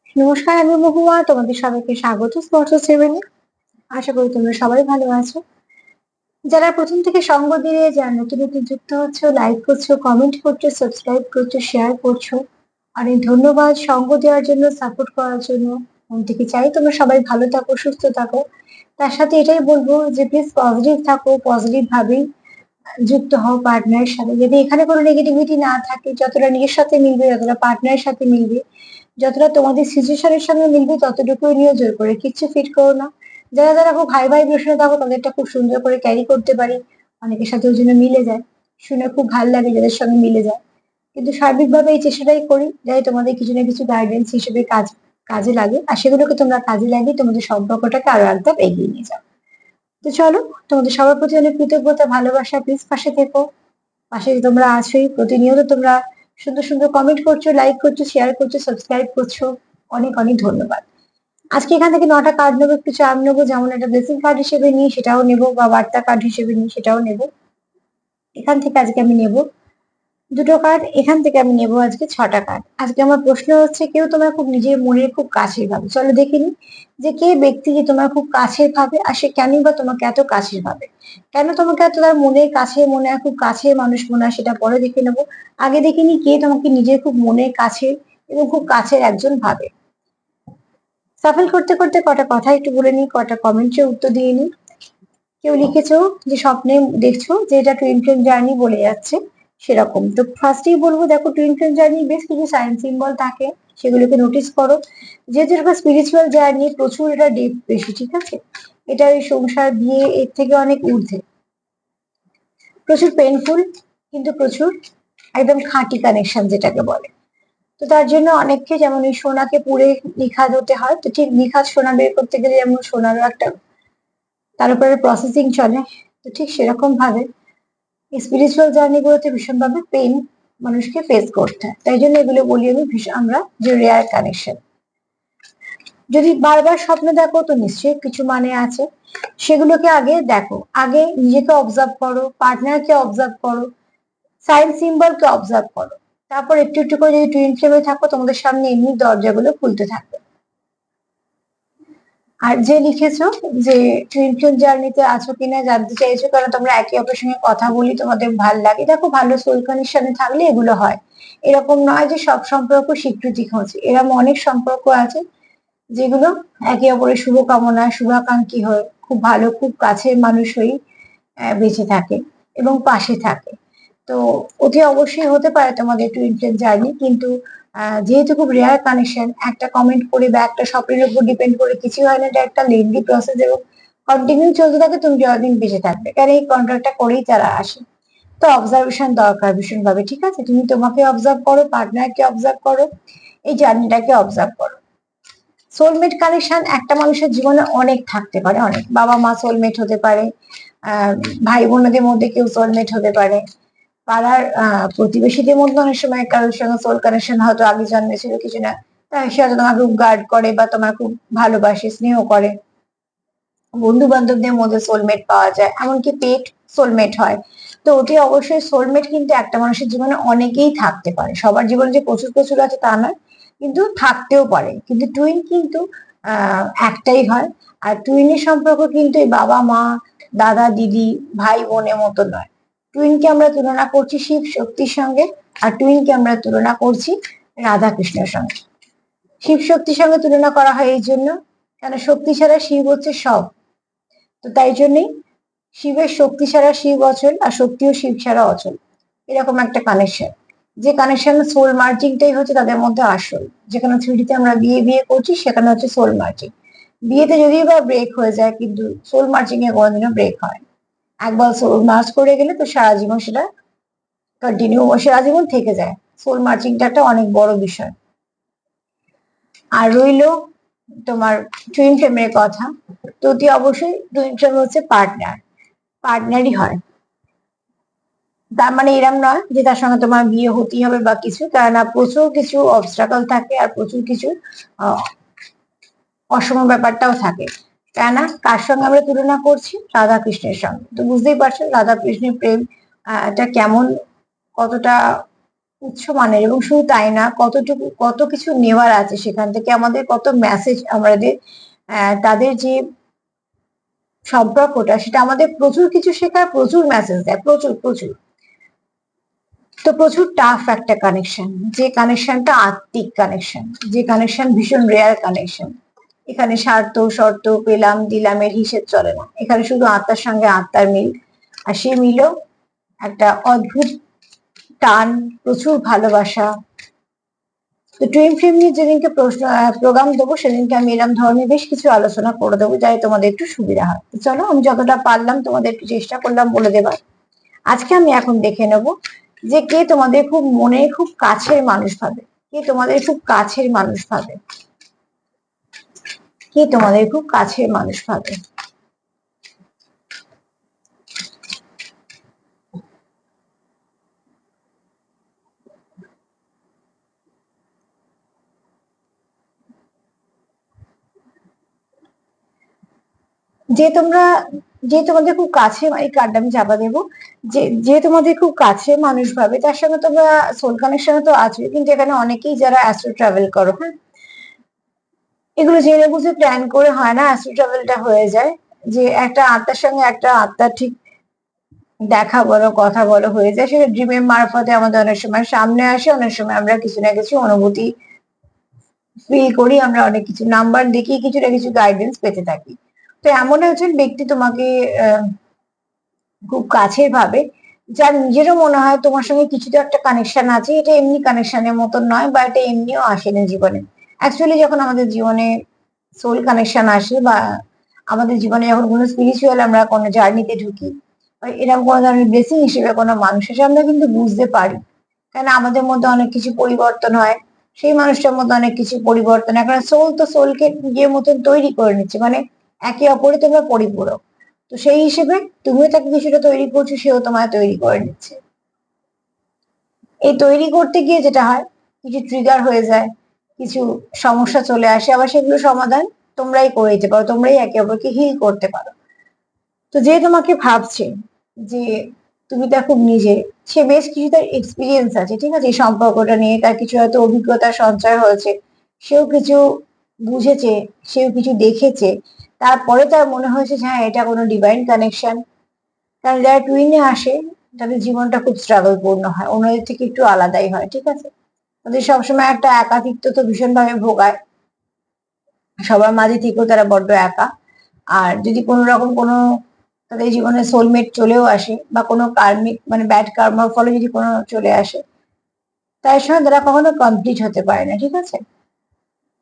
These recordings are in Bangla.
নমস্কার, আমি মহুয়া। তোমাদের সবাইকে স্বাগত স্পর্শ সেভেনে। আশা করি তোমরা সবাই ভালো আছো। যারা প্রথম থেকে সঙ্গ দিয়ে যারা নতুন নতুন যুক্ত হচ্ছ, লাইক করছো, কমেন্ট করছো, সাবস্ক্রাইব করছো, শেয়ার করছো, অনেক ধন্যবাদ সঙ্গ দেওয়ার জন্য, সাপোর্ট করার জন্য। মন থেকে চাই তোমরা সবাই ভালো থাকো, সুস্থ থাকো। তার সাথে এটাই বলবো যে প্লিজ পজিটিভ থাকো, পজিটিভ ভাবেই যুক্ত হও পার্টনারের সাথে। যদি এখানে কোনো নেগেটিভিটি না থাকে, যতটা নিজের সাথে মিলবে, যতটা পার্টনারের সাথে মিলবে, যতটা তোমাদের সিচুয়েশনের সঙ্গে মিলবে, ততটুকুই নিয়ে জোর করে কিচ্ছু ফিট করো না। যারা যারা খুব হাই ভাইব্রেশনে থাকো তাদেরটা খুব সুন্দর করে ক্যারি করতে পারি, অনেকের সাথে ওই জন্য মিলে যায়। শুনে খুব ভালো লাগে যাদের সঙ্গে মিলে যায়। কিন্তু সার্বিকভাবে এই চেষ্টাটাই করি যাতে তোমাদের কিছু না কিছু গাইডেন্স হিসেবে কাজে লাগে, আর সেগুলোকে তোমরা কাজে লাগিয়ে তোমাদের সম্পর্কটাকে আরো এক ধাপ এগিয়ে নিয়ে যাও। তো চলো, তোমাদের সবার প্রতি অনেক কৃতজ্ঞতা, ভালোবাসা। প্লিজ পাশে থেকো। পাশে তোমরা আছোই, প্রতিনিয়ত তোমরা সুন্দর সুন্দর কমেন্ট করছো, লাইক করছো, শেয়ার করছো, সাবস্ক্রাইব করছো। অনেক অনেক ধন্যবাদ। আজকে এখান থেকে 9টা কার্ড নেবো, একটু চার্ম নেবো, যেমন একটা ব্লেসিং কার্ড হিসেবে নিই সেটাও নেবো, বা বার্তা কার্ড হিসেবে নিই সেটাও নেবো। এখান থেকে আজকে আমি নেবো 2টো কার্ড, এখান থেকে আমি নেবো আজকে 6টা কার্ড। আজকে আমার প্রশ্ন হচ্ছে, কেউ তোমার খুব নিজের মনের খুব কাছের ভাবে। চলো দেখে নিই যে কে ব্যক্তিকে তোমার খুব কাছের ভাবে, আর সে কেনই বা তোমাকে এত কাছের ভাবে। কেন তোমাকে এত তার মনের কাছে মনে হয়, খুব কাছের মানুষ মনে হয়, সেটা পরে দেখে নেবো। আগে দেখে নিই কে তোমাকে নিজের খুব মনের কাছে এবং খুব কাছের একজন ভাবে। সাফল করতে করতে কটা কথা একটু বলে নিই, কটা কমেন্টের উত্তর দিয়ে নিই। কেউ লিখেছো যে স্বপ্নে দেখছো যে এটা টুইন ফ্লেম জার্নি বলে যাচ্ছে, সেরকম। তো ফার্স্টেই বলবো, দেখো টুইন ফ্লেম জার্নি বেশ কিছু সাইন সিম্বল থাকে, সেগুলোকে নোটিস করো। যেহেতু এটা স্পিরিচুয়াল জার্নি, প্রচুর এটা ডেপথ বেশি, ঠিক আছে। এটা এই সংসার বিয়ে এর থেকে অনেক ঊর্ধ্বে, প্রচুর পেইনফুল, কিন্তু প্রচুর একদম খাঁটি কানেকশন যেটাকে বলে। তো তার জন্য অনেককে, যেমন এই সোনাকে পুড়ে নিখাদ হতে হয়, তো ঠিক নিখাদ সোনা বের করতে গেলে যেমন সোনারও একটা তার উপরে প্রসেসিং চলে, তো ঠিক সেরকম ভাবে স্পিরিচুয়াল জার্নি গুলোতে ভীষণভাবে পেন মানুষকে ফেস করতে হয়। তাই জন্য এগুলো বলি আমি আমরা যে রেয়ার কানেকশন। যদি বারবার স্বপ্ন দেখো তো নিশ্চয়ই কিছু মানে আছে। সেগুলোকে আগে দেখো, আগে নিজেকে অবজার্ভ করো, পার্টনারকে অবজার্ভ করো, সাইন সিম্বলকে অবজার্ভ করো। তারপর একটু একটু করে যদি টুইন ফ্লেমে থাকো, তোমাদের সামনে এমনি দরজাগুলো খুলতে থাকবে। আর যে লিখেছো যে টুইন ফ্লেম জার্নিতে আছো কিনা জানতে চাইছো, কারণ তোমরা একে অপরের সঙ্গে কথা বলি, তোমাদের ভাল লাগে, দেখো ভালো সোল কানেকশনে থাকলে এগুলো হয়। এরকম নয় যে সব সম্পর্ক স্বীকৃতি খোঁজে, এরকম অনেক সম্পর্ক আছে যেগুলো একে অপরের শুভকামনা, শুভাকাঙ্ক্ষী হয়ে খুব ভালো, খুব কাছের মানুষ হয়ে বেঁচে থাকে এবং পাশে থাকে। তো অতি অবশ্যই হতে পারে তোমাদের টুইন ফ্লেম জার্নি, কিন্তু যেহেতু খুব রেয়ার কানেকশন, একটা কমেন্ট করে বা একটা স্বপ্নের উপর ডিপেন্ড করে কিছু হয় না। এটা একটা লেন্দি প্রসেস এবং কন্টিনিউ চলতে থাকে, তুমি যতদিন বেঁচে থাকবে, কারণ এই কন্ট্রাক্টটা করেই তারা আসে। তো অবজারভেশন দরকার ভীষণ ভাবে, ঠিক আছে। তুমি তোমাকে অবজার্ভ করো, পার্টনারকে অবজার্ভ করো, এই জার্নিটাকে অবজার্ভ করো। সোলমেট কানেকশন একটা মানুষের জীবনে অনেক থাকতে পারে, অনেক। বাবা মা সোলমেট হতে পারে, আহ ভাই বোনদের মধ্যে কেউ সোলমেট হতে পারে, পাড়ার প্রতিবেশীদের মধ্যে অনেক সময় কারোর সঙ্গে সোল কানেকশন হয়তো আগে জন্মেছিল কিছু না, সে হয়তো তোমাকে খুব গার্ড করে বা তোমার খুব ভালোবাসে, স্নেহ করে। বন্ধু বান্ধবদের মধ্যে সোলমেট পাওয়া যায়, এমনকি পেট সোলমেট হয়। তো ওটি অবশ্যই সোলমেট কিন্তু একটা মানুষের জীবনে অনেকেই থাকতে পারে, সবার জীবনে যে প্রচুর প্রচুর আছে তা নয়, কিন্তু থাকতেও পারে। কিন্তু টুইন কিন্তু একটাই হয়। আর টুইনের সম্পর্ক কিন্তু এই বাবা মা, দাদা দিদি, ভাই বোনের মতো নয়। টুইনকে আমরা তুলনা করছি শিব শক্তির সঙ্গে, আর টুইনকে আমরা তুলনা করছি রাধা কৃষ্ণের সঙ্গে। শিব শক্তির সঙ্গে তুলনা করা হয় এই জন্য, কেন শক্তি ছাড়া শিব হচ্ছে সব। তো তাই জন্যই শিবের শক্তি ছাড়া শিব অচল, আর শক্তিও শিব ছাড়া অচল। এরকম একটা কানেকশন, যে কানেকশন সোল মার্জিংটাই হচ্ছে তাদের মধ্যে আসল। যেখানে থ্রিডিতে আমরা বিয়ে বিয়ে করছি, সেখানে হচ্ছে সোল মার্জিং। বিয়েতে যদিও বা ব্রেক হয়ে যায়, কিন্তু সোল মার্জিং এ কোনোদিনও ব্রেক হয়। একবার সোল মার্জ করে গেলে তো সারা জীবন সেটা কন্টিনিউ, সারা জীবন থেকে যায়। সোল মার্জিংটা একটা অনেক বড় বিষয়। আর রইলো তোমার টুইন ফ্লেমের কথা, তো অতি অবশ্যই টুইন ফ্লেম হচ্ছে পার্টনার, পার্টনারই হয়। তার মানে এরম নয় যে তার সঙ্গে তোমার বিয়ে হতেই হবে বা কিছু, কেননা প্রচুর কিছু অবস্ট্রাগল থাকে, আর প্রচুর কিছু আহ, অসম ব্যাপারটাও থাকে। কেননা কার সঙ্গে আমরা তুলনা করছি, রাধা কৃষ্ণের সঙ্গে। তো বুঝতেই পারছো রাধা কৃষ্ণের প্রেম এটা কেমন, কতটা উচ্চ মানের, এবং শুধু তাই না, কত কিছু নেওয়ার আছে সেখান থেকে, আমাদের কত মেসেজ আমাদের তাদের যে সম্পর্কটা সেটা আমাদের প্রচুর কিছু শেখার, প্রচুর মেসেজ দেয়, প্রচুর প্রচুর। তো প্রচুর টাফ একটা কানেকশন, যে কানেকশনটা আত্মিক কানেকশন, যে কানেকশন ভীষণ রেয়ার কানেকশন। এখানে স্বার্থ শর্ত পেলাম দিলামের হিসেব চলে না, এখানে শুধু আত্মার সঙ্গে আত্মার মিল, আর সেই মিলও একটা অদ্ভুত টান, প্রচুর ভালোবাসা। তো টুইন ফ্লেম নিয়ে যেদিনকে প্রোগ্রাম দেবো সেদিনকে আমি এরকম ধরনের বেশ কিছু আলোচনা করে দেবো, যাতে তোমাদের একটু সুবিধা হয়। চলো, আমি যতটা পারলাম তোমাদের একটু চেষ্টা করলাম বলে দেবার। আজকে আমি এখন দেখে নেব যে কে তোমাদের খুব মনে খুব কাছের মানুষ ভাবে, কে তোমাদের খুব কাছের মানুষ ভাবে, কে তোমাদের খুব কাছের মানুষ ভাবে। যে তোমরা, যে তোমাদের খুব কাছে, এই কার্ডটা আমি চাপা দেবো, যে যে তোমাদের খুব কাছে মানুষ ভাবে তার সঙ্গে তোমরা সোল কানেকশনে তো আছো, কিন্তু এখানে অনেকেই যারা অ্যাস্ট্রো ট্রাভেল করো, হ্যাঁ, এগুলো জেনে বুঝে প্ল্যান করে হয় না, অ্যাস্ট্রো ট্রাভেলটা হয়ে যায়, যে একটা আত্মার সঙ্গে একটা আত্মার ঠিক দেখা বলো কথা বলো হয়ে যায়, সেটা ড্রিমের মারফতে আমাদের অনেক সময় সামনে আসে, অনেক সময় আমরা কিছু না কিছু অনুভূতি ফিল করি, আমরা অনেক কিছু নাম্বার দেখি, কিছু না কিছু গাইডেন্স পেতে থাকি। তো এমন একজন ব্যক্তি তোমাকে খুব কাছের ভাবে, যার নিজেরও মনে হয় তোমার সঙ্গে কিছু তো একটা কানেকশন আছে, এটা এমনি কানেকশনের মতন নয়, বা এটা এমনিও আসেনি জীবনে। অ্যাকচুয়ালি যখন আমাদের জীবনে সোল কানেকশন আসে, বা আমাদের জীবনে যখন কোনো স্পিরিচুয়াল আমরা কোনো জার্নিতে ঢুকি, বা এরকম কোনো ধরনের ব্লেসিং হিসেবে কোনো মানুষ এসে, আমরা কিন্তু বুঝতে পারি, কেন আমাদের মধ্যে অনেক কিছু পরিবর্তন হয়, সেই মানুষটার মধ্যে অনেক কিছু পরিবর্তন। এখন সোল তো সোলকে নিজের মতন তৈরি করে নিচ্ছে, মানে একে অপরে তোমরা পরিপূরক। তো সেই হিসেবে তুমিও তাকে কিছুটা তৈরি করছো, সেও তোমায় তৈরি করে নিচ্ছে। এই তৈরি করতে গিয়ে যেটা হয়, কিছু ট্রিগার হয়ে যায়, কিছু সমস্যা চলে আসে, আবার সেগুলো সমাধান তোমরাই করে দিতে পারো, তোমরাই একে অপরকে হিল করতে পারো। তো যে তোমাকে ভাবছে যে তুমি তার খুব নিজে, সে বেশ কিছু তার এক্সপিরিয়েন্স আছে, ঠিক আছে, এই সম্পর্কটা নিয়ে তার কিছু হয়তো অভিজ্ঞতা সঞ্চয় হয়েছে, সেও কিছু বুঝেছে, সেও কিছু দেখেছে, তারপরে তার মনে হয়েছে যে হ্যাঁ, এটা কোনো ডিভাইন কানেকশন। কারণ যারা টুইনে আসে তাদের জীবনটা খুব স্ট্রাগল পূর্ণ হয়, অন্যদের থেকে একটু আলাদাই হয়, ঠিক আছে। তাদের সবসময় একটা একাকিত্ব তো ভীষণভাবে ভোগায়, সবার মাঝে থেকেও তারা বড্ড একা। আর যদি কোনো রকম কোনো তাদের জীবনে সোলমেট চলেও আসে, বা কোনো কার্মিক মানে ব্যাড কার্মার ফলে যদি কোনো চলে আসে, তার সঙ্গে তারা কখনো কমপ্লিট হতে পারে না, ঠিক আছে।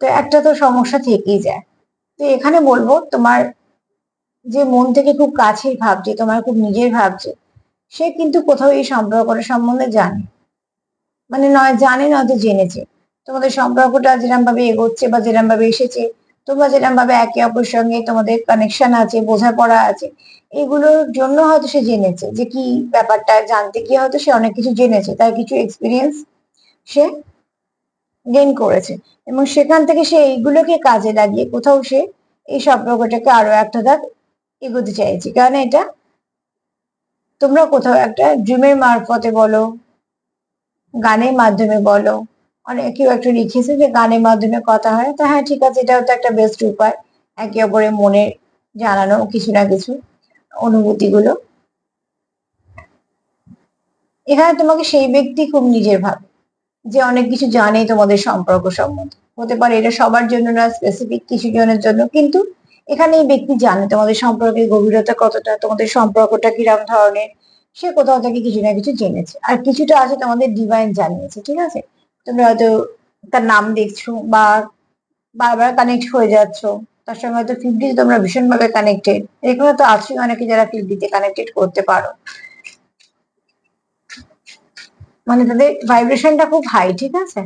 তো একটা তো সমস্যা থেকেই যায়। তো এখানে বলবো, তোমার যে মন থেকে খুব কাছের ভাবছে, তোমার খুব নিজের ভাবছে, সে কিন্তু কোথাও এই সম্পর্কটা সম্বন্ধে জানে, মানে নয় জানে নয়তো জেনেছে। তোমাদের সম্পর্কটা যেরকম ভাবে এগোচ্ছে বা যেরকম ভাবে এসেছে, তোমরা যেরকম ভাবে একে অপরের সঙ্গে তোমাদের কানেকশন আছে, বোঝাপড়া আছে, এগুলোর জন্য হয়তো সে জেনেছে যে কি ব্যাপারটা, জানতে গিয়ে হয়তো সে অনেক কিছু জেনেছে, তার কিছু এক্সপিরিয়েন্স সে গেইন করেছে, এবং সেখান থেকে সে এইগুলোকে কাজে লাগিয়ে কোথাও সে এই সম্পর্কটাকে আরো একটা ধাপ এগোতে চাইছে। কারণ এটা তোমরা কোথাও একটা ড্রিমের মারফতে বলো, গানের মাধ্যমে বলো, অনেক কেউ একটা লিখেছে যে গানের মাধ্যমে কথা হয়, তা হ্যাঁ ঠিক আছে, এটাও তো একটা বেস্ট উপায় একে অপরের মনে জানানো কিছু না কিছু অনুভূতি গুলো। এখানে তোমাকে সেই ব্যক্তি খুব নিজের ভাবে, যে অনেক কিছু জানে তোমাদের সম্পর্ক সম্বন্ধে, হতে পারে এটা সবার জন্য না, স্পেসিফিক কিছু জনের জন্য, কিন্তু এখানে এই ব্যক্তি জানে তোমাদের সম্পর্কের গভীরতা কতটা, তোমাদের সম্পর্কটা কিরকম ধরনের, সে কোথাও থেকে কিছু না কিছু জেনেছে, আর কিছুটা আছে তোমাদের ডিভাইন জানিয়েছে, ঠিক আছে। তোমরা হয়তো তার নাম দেখছো, বা বারবার কানেক্ট হয়ে যাচ্ছ তার সঙ্গে, হয়তো ফিফটি তোমরা ভীষণ ভাবে কানেক্টেড, এখানে তো আছেই অনেকে যারা ফিফটিতে কানেক্টেড করতে পারো, মানে তাদের ভাইব্রেশনটা খুব হাই, ঠিক আছে।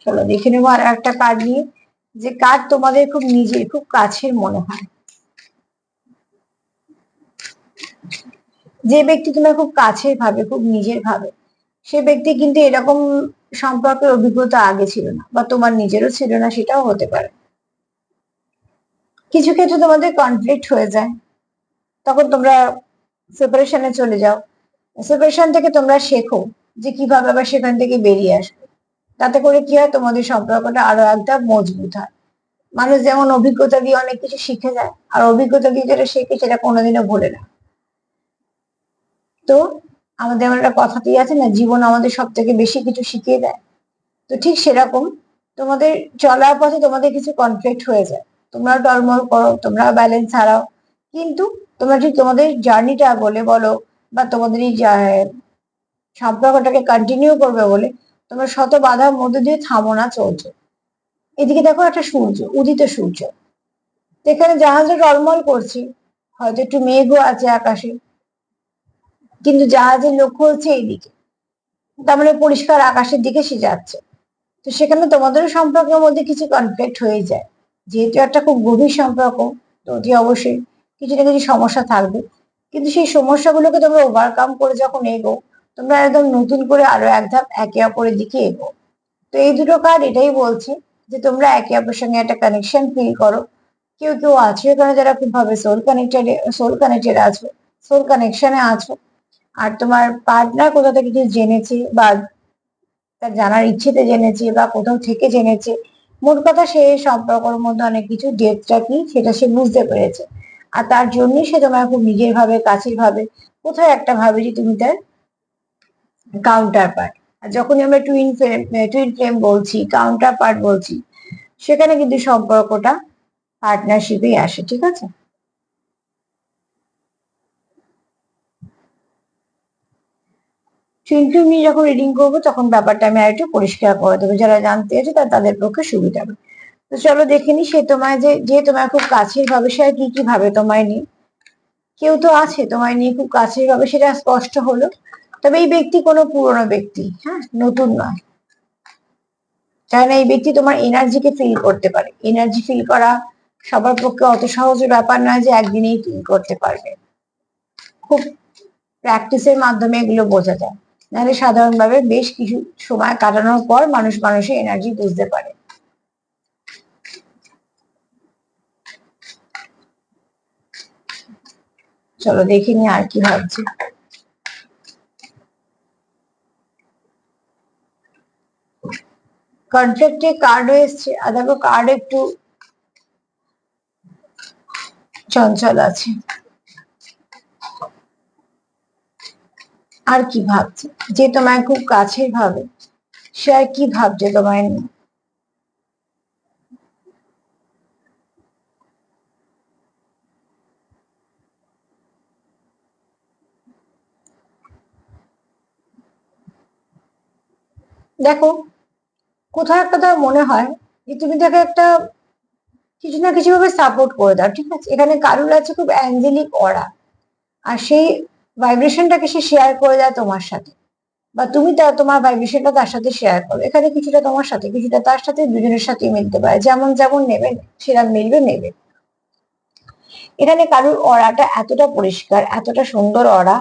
চলো দেখে নেবো আর একটা কার্ড নিয়ে, যে কার্ড তোমাদের খুব নিজের খুব কাছের মনে হয়, যে ব্যক্তি তোমার খুব কাছের ভাবে, খুব নিজের ভাবে, সে ব্যক্তি কিন্তু এরকম সম্পর্কের অভিজ্ঞতা আগে ছিল না, বা তোমার নিজেরও ছিল না, সেটাও হতে পারে। কিছু ক্ষেত্রে তোমাদের কনফ্লিক্ট হয়ে যায়, তখন তোমরা সেপারেশনে চলে যাও। সেপারেশন থেকে তোমরা শেখো যে কিভাবে আবার সেখান থেকে বেরিয়ে আসবে। তাতে করে কি হয়, তোমাদের সম্পর্কটা আরো একটা মজবুত হয়। মানুষ যেমন অভিজ্ঞতা দিয়ে অনেক কিছু শিখে যায়, আর অভিজ্ঞতা দিয়ে যেটা শেখে সেটা কোনোদিনও ভোলে না। তো আমাদের আমার একটা কথাতেই আছে না, জীবন আমাদের সব থেকে বেশি কিছু শিখিয়ে দেয়। তো ঠিক সেরকম তোমাদের চলার পথে তোমাদের কিছু কনফ্লিক্ট হয়ে যায়, তোমরাও টলমল করো, তোমরাও ব্যালেন্স হারাও, কিন্তু তোমরা ঠিক তোমাদের জার্নিটা বলে বলো বা তোমাদের এই সম্পর্কটাকে কন্টিনিউ করবে বলে তোমরা শত বাধার মধ্যে দিয়ে থামো না, চলছো। এদিকে দেখো একটা সূর্য, উদিত সূর্য, এখানে জাহাজটা টলমল করছে, হয়তো একটু মেঘও আছে আকাশে, কিন্তু জাহাজের লক্ষ্য হচ্ছে এইদিকে, তার মানে পরিষ্কার আকাশের দিকে সে যাচ্ছে। তো সেখানে তোমাদেরও সম্পর্কের মধ্যে কিছু কনফ্লিক্ট হয়ে যায়, যেহেতু একটা খুব গভীর সম্পর্ক, তো অতি অবশ্যই কিছু না কিছু সমস্যা থাকবে। কিন্তু সেই সমস্যাগুলোকে তোমরা ওভারকাম করে যখন এগো, তোমরা একদম নতুন করে আরো এক ধাপ একে অপরের দিকে এগো। তো এই দুটো কার্ড এটাই বলছে যে তোমরা একে অপরের সঙ্গে একটা কানেকশন ফিল করো। কেউ কেউ আছো এখানে যারা খুব ভাবে সোল কানেক্টেড আছো, সোল কানেকশনে আছো। আর তোমার পার্টনার কোথা থেকে কিছু জেনেছে বা তার জানার ইচ্ছেতে জেনেছে বা কোথাও থেকে জেনেছে, মোট কথা সে সম্পর্কের মধ্যে অনেক কিছু ডেপথটা কি সেটা সে বুঝতে পেরেছে। আর তার জন্যই সে তোমার খুব নিজের ভাবে, কাছের ভাবে, কোথাও একটা ভাবে যে তুমি তার কাউন্টার পার্ট। আর যখনই আমরা টুইন ফ্লেম বলছি, কাউন্টার পার্ট বলছি, সেখানে কিন্তু সম্পর্কটা পার্টনারশিপেই আসে, ঠিক আছে? কিন্তু আমি যখন রিডিং করবো তখন ব্যাপারটা আমি আরেকটু পরিষ্কার করে দেবো, যারা জানতে আছে তাদের পক্ষে সুবিধা হবে। তো চলো দেখে নি, সে তোমায় যে তোমার খুব কাছের ভাবে, সে আর কি কি ভাবে তোমায় নিয়ে। কেউ তো আছে তোমায় নিয়ে খুব কাছের ভাবে, সেটা স্পষ্ট হলো। তবে এই ব্যক্তি কোনো পুরনো ব্যক্তি, হ্যাঁ, নতুন নয়। তাই না, এই ব্যক্তি তোমার এনার্জিকে ফিল করতে পারে। এনার্জি ফিল করা সবার পক্ষে অত সহজ ব্যাপার নয় যে একদিনেই ফিল করতে পারবে। খুব প্র্যাকটিসের মাধ্যমে এগুলো বোঝা যায়, নাহলে সাধারণভাবে বেশ কিছু সময় কাটানোর পর মানুষের এনার্জি বুঝতে পারে। চলো দেখিনি আর কি ভাবছি। কনফ্লিক্টে কার্ড এসছে, আর দেখো কার্ড একটু চঞ্চল আছে। আর কি ভাবছে, যে তোমায় খুব কাছের ভাবে, সে আর কি ভাবছে তোমায় নিয়ে। দেখো কোথাও একটা তার মনে হয় যে তুমি তাকে একটা কিছু না কিছু ভাবে সাপোর্ট করে দাও, ঠিক আছে? এখানে কারুর আছে খুব অ্যাঞ্জেলিক অরা, আর সেই ভাইব্রেশনটাকে সে শেয়ার করে দেয় তোমার সাথে, বা তুমি তোমার ভাইব্রেশনটা তার সাথে শেয়ার করো। এখানে কিছুটা তোমার সাথে, কিছুটা তার সাথে, দুজনের সাথে মিলতে পারে, যেমন যেমন নেবেন সেরকম মিলবে, নেবে। এখানে কারুর অরাটা এতটা পরিষ্কার, এতটা সুন্দর অরা,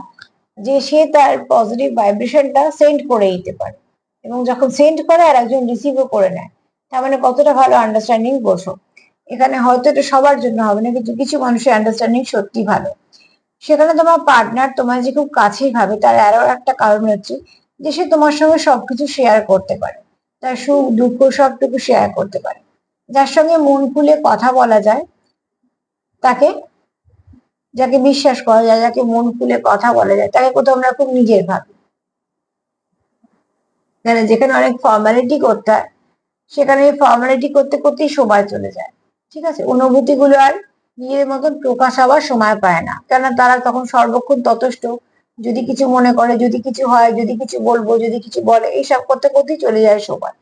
যে সে তার পজিটিভ ভাইব্রেশনটা সেন্ড করে দিতে পারে, এবং যখন সেন্ড করে আর একজন রিসিভও করে নেয়, তার মানে কতটা ভালো আন্ডারস্ট্যান্ডিং বোঝো। এখানে হয়তো এটা সবার জন্য হবে না, কিন্তু কিছু মানুষের আন্ডারস্ট্যান্ডিং সত্যি ভালো। সেখানে তোমার পার্টনার তোমার যে খুব কাছেই ভাবে, তার আরো একটা কারণ হচ্ছে যে সে তোমার সঙ্গে সবকিছু শেয়ার করতে পারে, তার সুখ দুঃখ সবটুকু শেয়ার করতে পারে। যার সঙ্গে মন খুলে কথা বলা যায় তাকে, যাকে বিশ্বাস করা যায়, যাকে মন খুলে কথা বলা যায়, তাকে কোথাও আমরা খুব নিজের ভাবি। যেখানে অনেক ফর্মালিটি করতে হয়, সেখানে ফর্মালিটি করতে করতেই সময় চলে যায়, ঠিক আছে? অনুভূতি গুলো আর নিজের মতন প্রকাশ হওয়ার সময় পায় না, কেন তারা তখন সর্বক্ষণ ততষ্ট, যদি কিছু মনে করে, যদি কিছু হয়, যদি কিছু বলবো, যদি কিছু বলে, এইসব করতে করতেই চলে যায় সময়।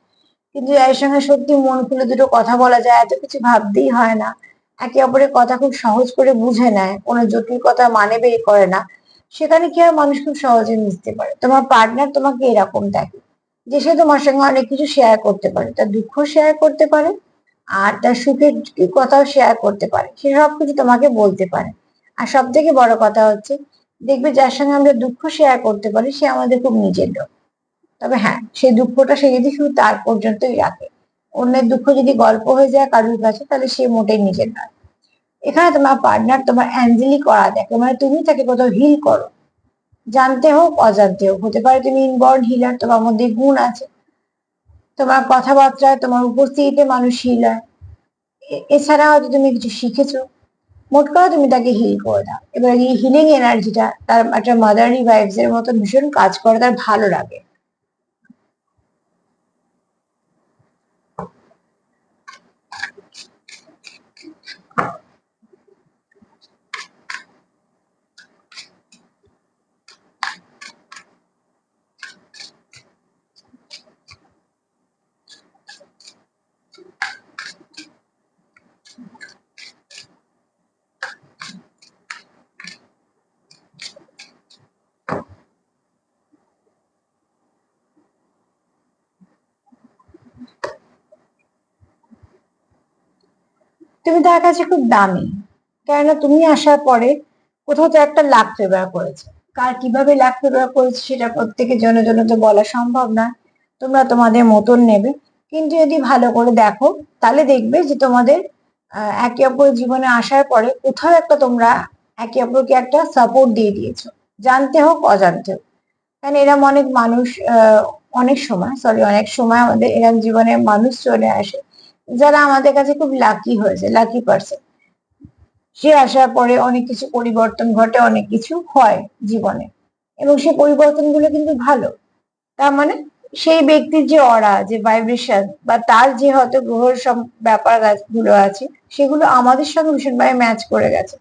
কিন্তু এর সঙ্গে সত্যি মন খুলে দুটো কথা বলা যায়, এত কিছু ভাবতেই হয় না, একে অপরের কথা খুব সহজ করে বুঝে নেয়, কোনো জটিল কথা মানে বের করে না। সেখানে কি আর মানুষ খুব সহজে মিশতে পারে। তোমার পার্টনার তোমাকে এরকম দেখে যে সে তোমার সঙ্গে অনেক কিছু শেয়ার করতে পারে, তার দুঃখ শেয়ার করতে পারে, আর তার সুখের কথাও শেয়ার করতে পারে, সে সবকিছু তোমাকে বলতে পারে। আর সব থেকে বড় কথা হচ্ছে, দেখবে যার সঙ্গে আমরা দুঃখ শেয়ার করতে পারি সে আমাদের খুব নিজের লোক। তবে হ্যাঁ, সেই দুঃখটা সে যদি শুধু তার পর্যন্তই রাখে, অন্যের দুঃখ যদি গল্প হয়ে যায় কারুর কাছে, তাহলে সে মোটেই নিজের নয়। এখানে তোমার পার্টনার তোমার অ্যাঞ্জেলি করা দেখে, মানে তুমি তাকে কোথাও হিল করো, জানতে হোক অজান্তে হোক। হতে পারে তুমি ইনবর্ন হিলার, তোমার মধ্যে গুণ আছে, তোমার কথাবার্তায় তোমার উপস্থিতিতে মানুষ হিল হয়। এছাড়া হয়তো তুমি কিছু শিখেছো, মোট কথা তুমি তাকে হিল করে দাও। এবার এই হিলিং এনার্জিটা তার একটা মাদারি ভাইবস এর মতো ভীষণ কাজ করে, তার ভালো লাগে। তুমি তার কাছে খুব দামি, কেননা তুমি আসার পরে কোথাও তো একটা লাক ফেভার করেছে। কার কিভাবে লাক ফেভার করেছে সেটা প্রত্যেকের জন্য জন্য তো বলা সম্ভব না, তোমরা তোমাদের মতন নেবে। কিন্তু যদি ভালো করে দেখো তাহলে দেখবে যে তোমাদের একে অপরের জীবনে আসার পরে কোথাও একটা তোমরা একে অপরকে একটা সাপোর্ট দিয়ে দিয়েছো, জানতে হোক অজান্তে হোক। কারণ এরম অনেক মানুষ, অনেক সময় আমাদের এরম জীবনে মানুষ চলে আসে যারা আমাদের কাছে খুব লাকি হয়েছে, লাকি পার্সন। সে আসার পরে অনেক কিছু পরিবর্তন ঘটে, অনেক কিছু হয় জীবনে, এবং সেই পরিবর্তনগুলো কিন্তু ভালো। তার মানে সেই ব্যক্তির যে অরা, যে ভাইব্রেশন, বা তার যে হয়তো গ্রহের সব ব্যাপার গুলো আছে, সেগুলো আমাদের সঙ্গে ভীষণভাবে ম্যাচ করে গেছে,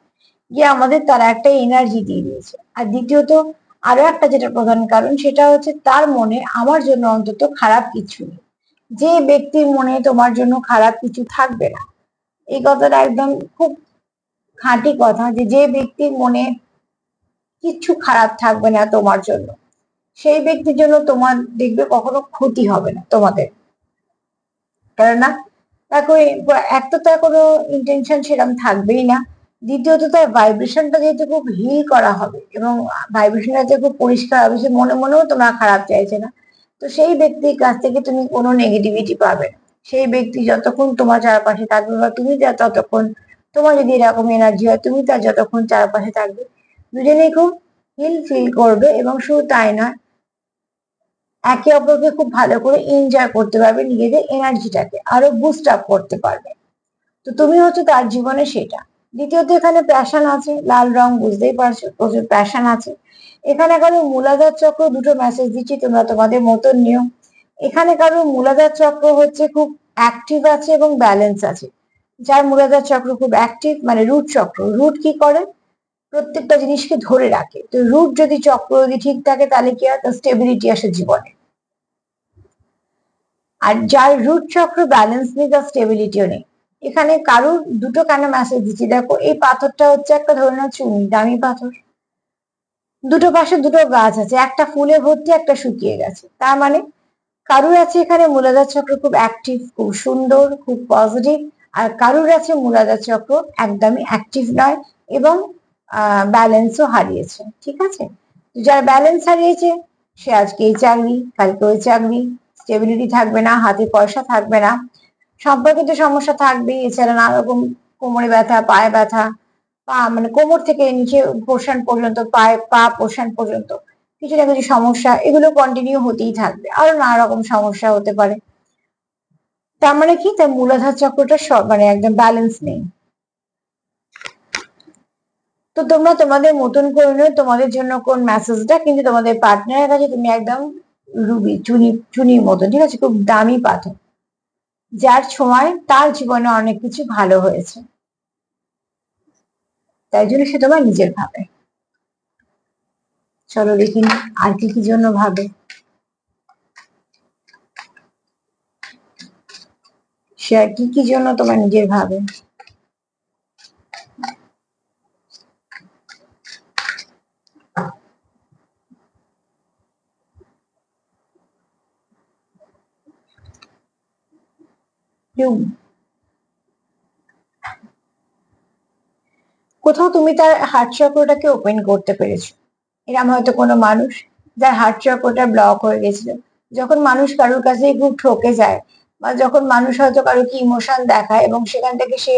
গিয়ে আমাদের তারা একটা এনার্জি দিয়ে দিয়েছে। আর দ্বিতীয়ত আরো একটা যেটা প্রধান কারণ, সেটা হচ্ছে তার মনে আমার জন্য অন্তত খারাপ কিছু নেই। যে ব্যক্তির মনে তোমার জন্য খারাপ কিছু থাকবে না, এই কথাটা একদম খুব খাঁটি কথা, যে যে ব্যক্তির মনে কিচ্ছু খারাপ থাকবে না তোমার জন্য, সেই ব্যক্তির জন্য তোমার দেখবে কখনো ক্ষতি হবে না তোমাদের। কেননা তাকে এক তো তার কোনো ইন্টেনশন সেরকম থাকবেই না, দ্বিতীয়ত তার ভাইব্রেশনটা যেহেতু খুব হিল করা হবে এবং ভাইব্রেশনটা যে খুব পরিষ্কার হবে, সে মনে মনেও তোমার খারাপ চাইছে না। তো সেই ব্যক্তির কাছ থেকে তুমি কোনো নেগেটিভিটি পাবে না। সেই ব্যক্তি যতক্ষণ তোমার চারপাশে থাকবে, বা তুমি যা ততক্ষণ, তোমার যদি এরকম এনার্জি হয়, তুমি তার যতক্ষণ চারপাশে থাকবে, দুজনেই খুব হিল ফিল করবে। এবং শুধু তাই নয়, একে অপরকে খুব ভালো করে এনজয় করতে পারবে, নিজেদের এনার্জিটাকে আরো বুস্ট আপ করতে পারবে। তো তুমি হচ্ছে তার জীবনে সেটা। দ্বিতীয়ত এখানে প্যাশন আছে, লাল রং বুঝতেই পারছো, প্রচুর প্যাশন আছে। এখানে কারো মূলাধার চক্র, দুটো মেসেজ দিচ্ছি, তোমরা তোমাদের মতন নিও। এখানে কারো মূলাধার চক্র হচ্ছে খুব অ্যাক্টিভ আছে এবং ব্যালেন্স আছে। যার মূলাধার চক্র খুব অ্যাক্টিভ, মানে রুট চক্র, রুট কি করে, প্রত্যেকটা জিনিসকে ধরে রাখে। তো রুট যদি চক্র যদি ঠিক থাকে, তাহলে কি হয়, তার স্টেবিলিটি আসে জীবনে। আর যার রুট চক্র ব্যালেন্স নেই, তার স্টেবিলিটিও নেই। এখানে কারুর দুটো কেন মেসেজ দিচ্ছি দেখো, এই পাথরটা হচ্ছে একটা ধরে নাও চুনি, দামি পাথর। দুটো পাশে দুটো গাছ আছে, একটা ফুলে ভর্তি, একটা শুকিয়ে গেছে। তার মানে কারুর আছে এখানে মূলাধার চক্র খুব অ্যাক্টিভ, খুব সুন্দর, খুব পজিটিভ। আর কারুর আছে মূলাধার চক্র একদমই অ্যাক্টিভ নয়, এবং ব্যালেন্সও হারিয়েছে। ঠিক আছে, যার ব্যালেন্স হারিয়েছে, সে আজকে এই চাকরি, কালকে ওই চাকরি, স্টেবিলিটি থাকবে না, হাতে পয়সা থাকবে না, সম্পর্কিত সমস্যা থাকবেই। এছাড়া নানা রকম কোমরে ব্যথা, পায়ে ব্যথা, পা মানে কোমর থেকে নিচে পোর্শন পর্যন্ত, পায়ে পা পোর্শন পর্যন্ত কিছু না কিছু সমস্যা, এগুলো কন্টিনিউ হতেই থাকবে। আরো নানা রকম সমস্যা হতে পারে। তার মানে কি, তার মূলাধার চক্রটা সব মানে একদম ব্যালেন্স নেই। তো তোমরা তোমাদের মতন করে নিও তোমাদের জন্য কোন মেসেজটা, কিন্তু তোমাদের পার্টনারের কাছে তুমি একদম রুবি, চুনির মতন, ঠিক আছে, খুব দামি পাথর, যার ছোঁয়ায় তার জীবনে অনেক কিছু ভালো হয়েছে, তাই জন্য সে তোমার নিজের ভাবে। চলো দেখি আর কি কি জন্য ভাবে। সে আর কি কি জন্য তোমার নিজের ভাবে। কোথাও তুমি তার হার্ট চক্রটাকে ওপেন করতে পেরেছো। এরম হয়তো কোনো মানুষ যার হার্ট চক্রটা ব্লক হয়ে গেছিল। যখন মানুষ কারোর কাছে খুব ঠকে যায়, বা যখন মানুষ হয়তো কারোকে ইমোশন দেখায় এবং সেখান থেকে সে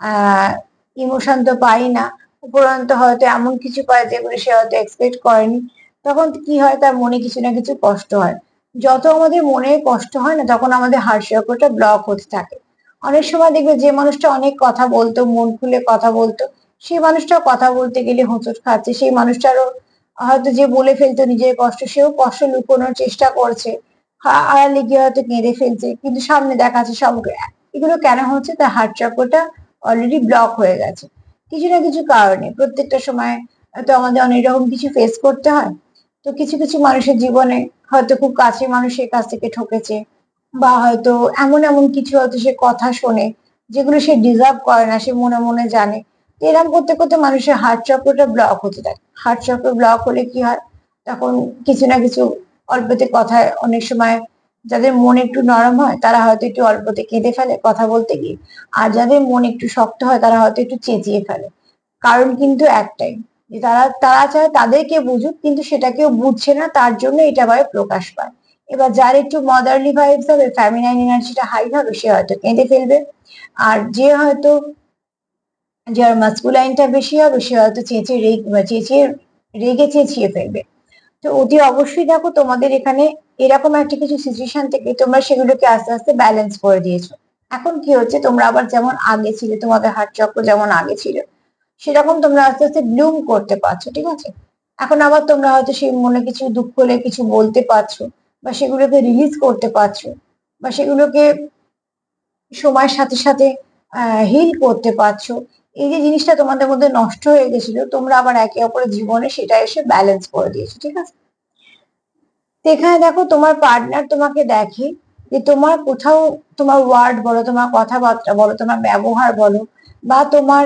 আহ ইমোশন তো পাই না, উপরন্ত হয়তো এমন কিছু পায় যেগুলো সে হয়তো এক্সপেক্ট করেনি, তখন কি হয়, তার মনে কিছু না কিছু কষ্ট হয়। যত আমাদের মনে কষ্ট হয় না, তখন আমাদের হার্ট চক্রটা ব্লক হতে থাকে। অনেক সময় দেখবে যে মানুষটা অনেক কথা বলতো, মন খুলে কথা বলতো, সেই মানুষটা কথা বলতে গেলে হোঁচট খাচ্ছে, সেই মানুষটারও হয়তো যে বলে ফেলতো নিজের কষ্ট, সেও কষ্ট লুকোনোর চেষ্টা করছে, আড়ালে গিয়ে হয়তো কেঁদে ফেলছে, কিন্তু সামনে দেখা যাচ্ছে সব। এগুলো কেন হচ্ছে? তার হার্ট চক্রটা অলরেডি ব্লক হয়ে গেছে কিছু না কিছু কারণে। প্রত্যেকটা সময় তো আমাদের অনেক রকম কিছু ফেস করতে হয়। তো কিছু কিছু মানুষের জীবনে হয়তো খুব কাছের মানুষের কাছ থেকে ঠকেছে, বা হয়তো এমন এমন কিছু হয়তো সে কথা শোনে যেগুলো সে ডিজার্ভ করে না, সে মনে মনে জানে। তো এরকম করতে করতে মানুষের হার্ট চক্রটা ব্লক হতে থাকে। হার্ট চক্র ব্লক হলে কি হয়, তখন কিছু না কিছু অল্পতে কথায় অনেক সময় যাদের মন একটু নরম হয় তারা হয়তো একটু অল্পতে কেঁদে ফেলে কথা বলতে গিয়ে, আর যাদের মন একটু শক্ত হয় তারা হয়তো একটু চেঁচিয়ে ফেলে। কারণ কিন্তু একটাই, যে তারা তারা চায় তাদেরকে বুঝুক, কিন্তু সেটা কেউ বুঝছে না, তার জন্য এটা ভাবে প্রকাশ পায়। এবার যার একটু মাদারলি ভাইবস হবে, ফ্যামিনাইন এনার্জিটা হাই হবে, সে হয়তো কেঁদে ফেলবে। আর যে হয়তো যার মাস্কুলাইনটা বেশি হবে, সে হয়তো চেঁচিয়ে রেগে চেঁচিয়ে ফেলবে। তো অতি অবশ্যই দেখো, তোমাদের এখানে এরকম একটা কিছু সিচুয়েশন থেকে তোমরা সেগুলোকে আস্তে আস্তে ব্যালেন্স করে দিয়েছো। এখন কি হচ্ছে, তোমরা আবার যেমন আগে ছিলে, তোমাদের হার্ট চক্র যেমন আগে ছিল, সেরকম তোমরা আস্তে আস্তে ব্লুম করতে পারছো, ঠিক আছে? এখন আবার তোমরা হয়তো সেই মনে কিছু দুঃখ হলে কিছু বলতে পারছো, বা সেগুলোকে রিলিজ করতে পারছো, বা সেগুলোকে সময়ের সাথে সাথে হিল করতে পারছো। এই যে জিনিসটা তোমাদের মধ্যে নষ্ট হয়ে গেছিল, তোমরা আবার একে অপরের জীবনে সেটা এসে ব্যালেন্স করে দিয়েছো, ঠিক আছে? তো এখানে দেখো, তোমার পার্টনার তোমাকে দেখে যে তোমার কোথাও, তোমার ওয়ার্ড বলো, তোমার কথাবার্তা বলো, তোমার ব্যবহার বলো, বা তোমার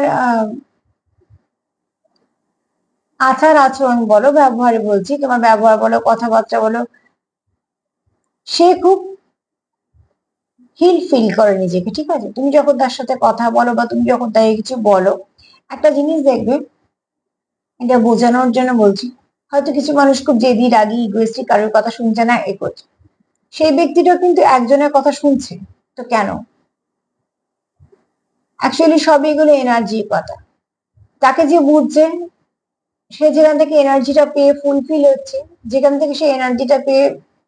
আচার আচরণ বলো, ব্যবহারে বলছি, তোমার ব্যবহার বলো, কথাবার্তা বলো, সে খুব হিল ফিল করে নিজেকে, ঠিক আছে? তুমি যখন তার সাথে কথা বলো বা তুমি যখন তাকে কিছু বলো, একটা জিনিস দেখবে, এটা বোঝানোর জন্য বলছি, হয়তো কিছু মানুষ খুব জেদি, রাগী, ইগোয়েস্টিক, কারোর কথা শুনছে না, এ করছে। সেই ব্যক্তিটা কিন্তু একজনের কথা শুনছে। তো কেন? অ্যাকচুয়ালি সব এগুলো এনার্জির কথা। তাকে যে বুঝছে, সে যেখান থেকে এনার্জিটা পেয়ে ফুলফিল হচ্ছে, যেখান থেকে সে এনার্জিটা পেয়ে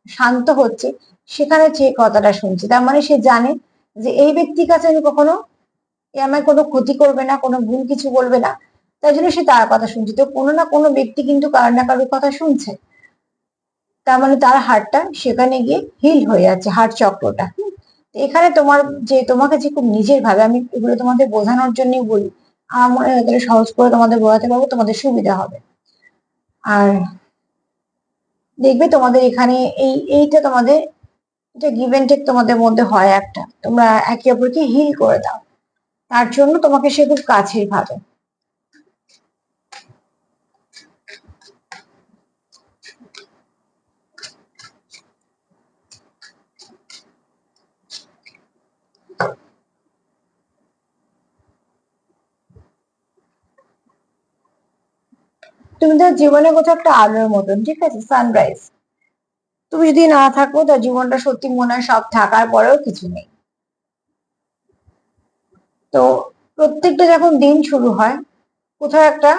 শান্ত হচ্ছে, সেখানে সে কথাটা শুনছে। তার মানে সে জানে যে এই ব্যক্তির কাছে আমি কখনো, এ আমায় কোনো ক্ষতি করবে না, কোনো ভুল কিছু বলবে না, তাই জন্য সে তার কথা শুনছে। তো কোনো না কোনো ব্যক্তি কিন্তু কারোর না কারোর কথা শুনছে, তার মানে তার হার্টটা সেখানে গিয়ে হিল হয়ে যাচ্ছে, হার্ট চক্রটা। তো এখানে তোমার, যে তোমাকে যে খুব নিজের ভাবে, আমি এগুলো তোমাদের বোঝানোর জন্যই বলি, আমার মনে হয় এগুলো সহজ করে তোমাদের বোঝাতে পারবো, তোমাদের সুবিধা হবে। আর দেখবে তোমাদের এখানে এইটা তোমাদের, এটা গিভ এন্ড টেক তোমাদের মধ্যে হয় একটা, তোমরা একে অপরকে হিল করে দাও, তার জন্য তোমাকে সে খুব কাছের ভাবে। তুমি তার জীবনে কোথাও একটা আলোর মতন, ঠিক আছে, সানরাইজ। তুমি যদি না থাকো, তার জীবনটা সত্যি মনে হয় সব থাকার পরেও কিছু নেই। তো প্রত্যেকটা যখন দিন শুরু হয়, কোথাও একটা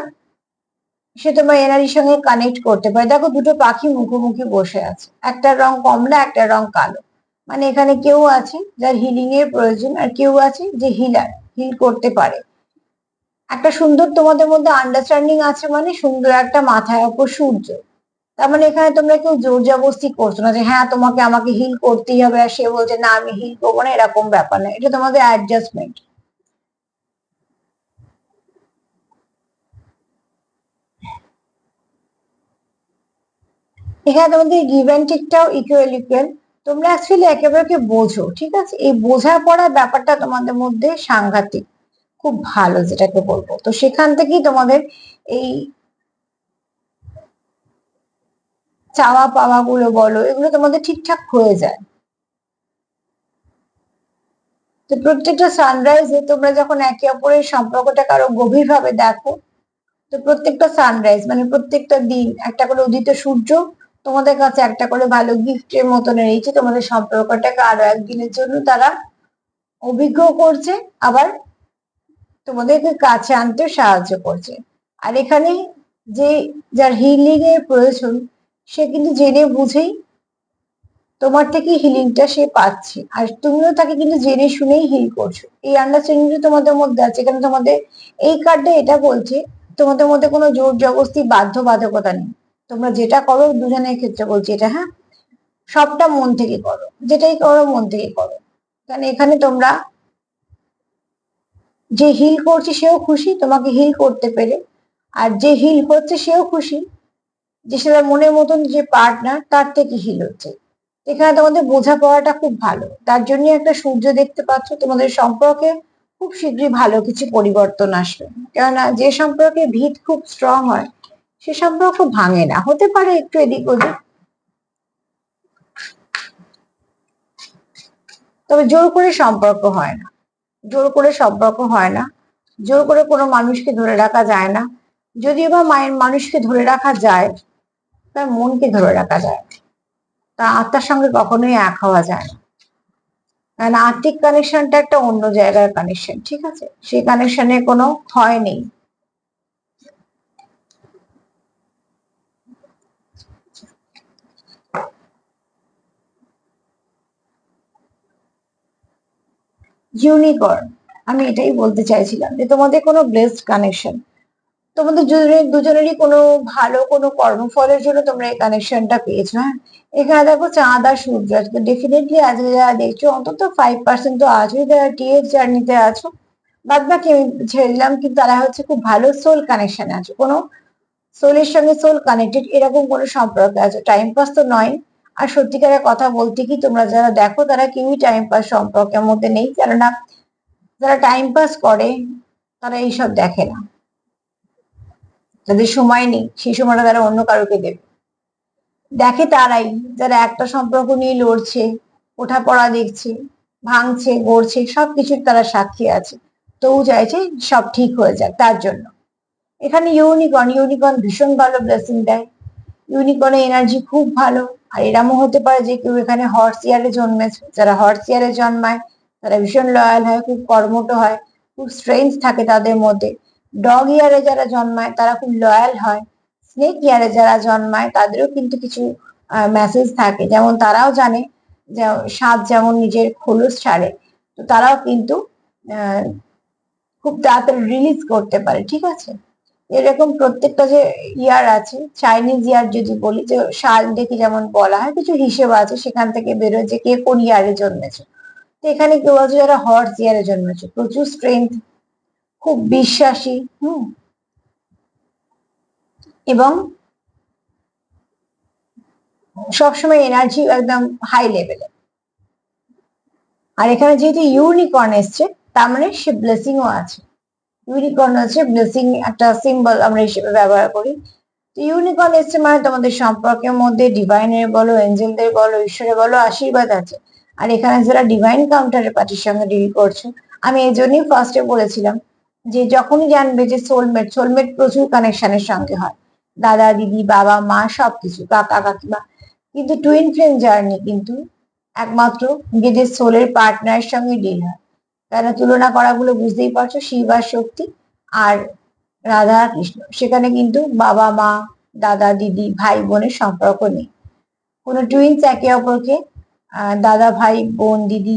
সে তোমার এনার্জির সঙ্গে কানেক্ট করতে পারে। দেখো, দুটো পাখি মুখোমুখি বসে আছে, একটার রং কমলা, একটার রং কালো। মানে এখানে কেউ আছে যার হিলিং এর প্রয়োজন, আর কেউ আছে যে হিলার, হিল করতে পারে। একটা সুন্দর তোমাদের মধ্যে আন্ডারস্ট্যান্ডিং আছে, মানে সুন্দর একটা মাথায় উপর সূর্য। তার মানে এখানে তোমরা কেউ জোর জবরদস্তি করছো না যে হ্যাঁ তোমাকে আমাকে হিল করতেই হবে, আর সে বলছে না আমি হিল করবো না, এরকম ব্যাপার না, এটা তোমাদের অ্যাডজাস্টমেন্ট। এখানে তোমাদের গিভ অ্যান্ড টেকটাও ইকুয়াল ইকুয়াল। তোমরা অ্যাকচুয়ালি একেবারে বোঝো, ঠিক আছে? এই বোঝাপড়ার ব্যাপারটা তোমাদের মধ্যে সাংঘাতিক, খুব ভালো যেটাকে বলবো। তো সেখান থেকেই তোমাদের এই চাওয়া পাওয়া গুলো বলো, এগুলো তোমাদের ঠিকঠাক হয়ে যায়। তো প্রত্যেকটা সানরাইজে তোমরা যখন একে অপরের সম্পর্কটাকে আরো গভীর ভাবে দেখো, তো প্রত্যেকটা সানরাইজ মানে প্রত্যেকটা দিন একটা করে উদিত সূর্য তোমাদের কাছে একটা করে ভালো গিফটের মতন রয়েছে। তোমাদের সম্পর্কটাকে আরো একদিনের জন্য তারা অভিজ্ঞ করছে, আবার তোমাদেরকে কাছে আনতে সাহায্য করছে। আর এখানে যে যার হিলিং এর প্রয়োজন সে কিন্তু জেনে বুঝেই তোমার থেকে হিলিংটা সে পাচ্ছে, আর তুমিও তাকে কিন্তু জেনে শুনেই হিল করছো। এই আন্ডারস্ট্যান্ডিংটা তোমাদের মধ্যে আছে। এখানে তোমাদের এই কার্ডে এটা বলছে তোমাদের মধ্যে কোনো জোর জবরদস্তি বাধ্যবাধকতা নেই। তোমরা যেটা করো দুজনের ক্ষেত্রে বলছি এটা, হ্যাঁ, সবটা মন থেকে করো, যেটাই করো মন থেকে করো। কারণ এখানে তোমরা যে হিল করছে সেও খুশি তোমাকে হিল করতে পেরে, আর যে হিল হচ্ছে সেও খুশি যে সেটা মনের মতন যে পার্টনার তার থেকে হিল হচ্ছে। এখানে তোমাদের বোঝাপড়াটা খুব ভালো, তার জন্য একটা সূর্য দেখতে পাচ্ছ। তোমাদের সম্পর্কে খুব শীঘ্রই ভালো কিছু পরিবর্তন আসবে, কেননা যে সম্পর্কে ভিত খুব স্ট্রং হয় সে সম্পর্ক ভাঙে না। হতে পারে একটু এদিক ওদিক, তবে জোর করে সম্পর্ক হয় না। জোর করে সম্পর্ক হয় না, জোর করে কোনো মানুষকে ধরে রাখা যায় না। যদিও বা মায়ের মানুষকে ধরে রাখা যায়, তার মনকে ধরে রাখা যায়, তার আত্মার সঙ্গে কখনোই এক হওয়া যায় না। কারণ আর্থিক কানেকশনটা একটা অন্য জায়গার কানেকশন, ঠিক আছে? সেই কানেকশনে কোনো ক্ষয় নেই। ইউনিকর্ন, আমি এটাই বলতে চাইছিলাম যে তোমাদের কোনো ব্লেসড কানেকশন, তোমাদের দুজনেরই কোনো ভালো কোনো কর্মফলের জন্য তোমরা এই কানেকশনটা পেয়েছো। হ্যাঁ, এখানে দেখো চাঁদ আর সূর্য, আজকে ডেফিনেটলি আজকে যারা দেখছো অন্তত 5% তো আছোই যারা টিএফ জার্নিতে আছো। বাদ বাকি আমি ছেড়ে দিলাম, কিন্তু তারা হচ্ছে খুব ভালো সোল কানেকশনে আছো, কোনো সোলের সঙ্গে সোল কানেক্টেড এরকম কোনো সম্পর্ক আছে, টাইম পাস তো নয়। আর সত্যিকারের কথা বলতে কি তোমরা যারা দেখো তারা কেউই টাইম পাস সম্পর্কের মধ্যে নেই, কেননা যারা টাইম পাস করে তারা এইসব দেখে না। যাদের সময় নেই সেই সময়টা তারা অন্য কারোকে দেবে। দেখে তারাই যারা একটা সম্পর্ক নিয়ে লড়ছে, ওঠাপড়া দেখছে, ভাঙছে গড়ছে, সবকিছুর তারা সাক্ষী আছে, তবু চাইছে সব ঠিক হয়ে যাক তার জন্য। এখানে ইউনিকর্ন, ইউনিকর্ন ভীষণ ভালো ব্লেসিং দেয়। ইউনিকর্নের এনার্জি খুব ভালো। আর এরমও হতে পারে যে কেউ এখানে হর্স ইয়ারে জন্মেছে। যারা হর্স ইয়ারে জন্মায় তারা ভীষণ লয়াল হয়, খুব কর্মঠ হয়, খুব স্ট্রেংথ থাকে তাদের মধ্যে। ডগ ইয়ারে যারা জন্মায় তারা খুব লয়াল হয়। স্নেক ইয়ারে যারা জন্মায় তাদেরও কিন্তু কিছু মেসেজ থাকে, যেমন তারাও জানে যে সাপ যেমন নিজের খোলস ছাড়ে, তো তারাও কিন্তু আহ খুব তাড়াতাড়ি রিলিজ করতে পারে, ঠিক আছে? এরকম প্রত্যেকটা যে ইয়ার আছে, চাইনিজ ইয়ার যদি বলি, যে সাল দেখে যেমন বলা হয় কিছু হিসেব আছে, সেখান থেকে বেরোয় যে কে কোন ইয়ারে জন্মেছে। তো এখানে কেউ আছে যারা হর্স ইয়ারে জন্মেছে, প্রচুর স্ট্রেংথ, খুব বিশ্বাসী, এবং সবসময় এনার্জি একদম হাই লেভেলে। আর এখানে যেহেতু ইউনিকর্ন এসছে তার মানে সে ব্লেসিং ও আছে। ইউনিকর্ন হচ্ছে ব্লেসিং একটা সিম্বল আমরা হিসেবে ব্যবহার করি। তো ইউনিকর্ন এসছে মানে তোমাদের সম্পর্কের মধ্যে ডিভাইনের বলো, এঞ্জেলদের বলো, ঈশ্বরের বলো, আশীর্বাদ আছে। আর এখানে যারা ডিভাইন কাউন্টারের পার্টির সঙ্গে ডিল করছো, আমি এই জন্যই ফার্স্টে বলেছিলাম যে যখনই জানবে যে সোলমেট, সোলমেট প্রচুর কানেকশনের সঙ্গে হয়, দাদা দিদি বাবা মা সবকিছু, কাকা কাকিমা। কিন্তু টুইন ফ্লেম জার্নি কিন্তু একমাত্র নিজেদের সোলের পার্টনারের সঙ্গে ডিল হয়। তারা তুলনা করাগুলো বুঝতেই পারছো, শিব আর শক্তি আর রাধা আর কৃষ্ণ। সেখানে কিন্তু বাবা মা, দাদা দিদি ভাই বোনের সম্পর্ক নেই। কোনো টুইন্স একে অপরকে দাদা ভাই বোন দিদি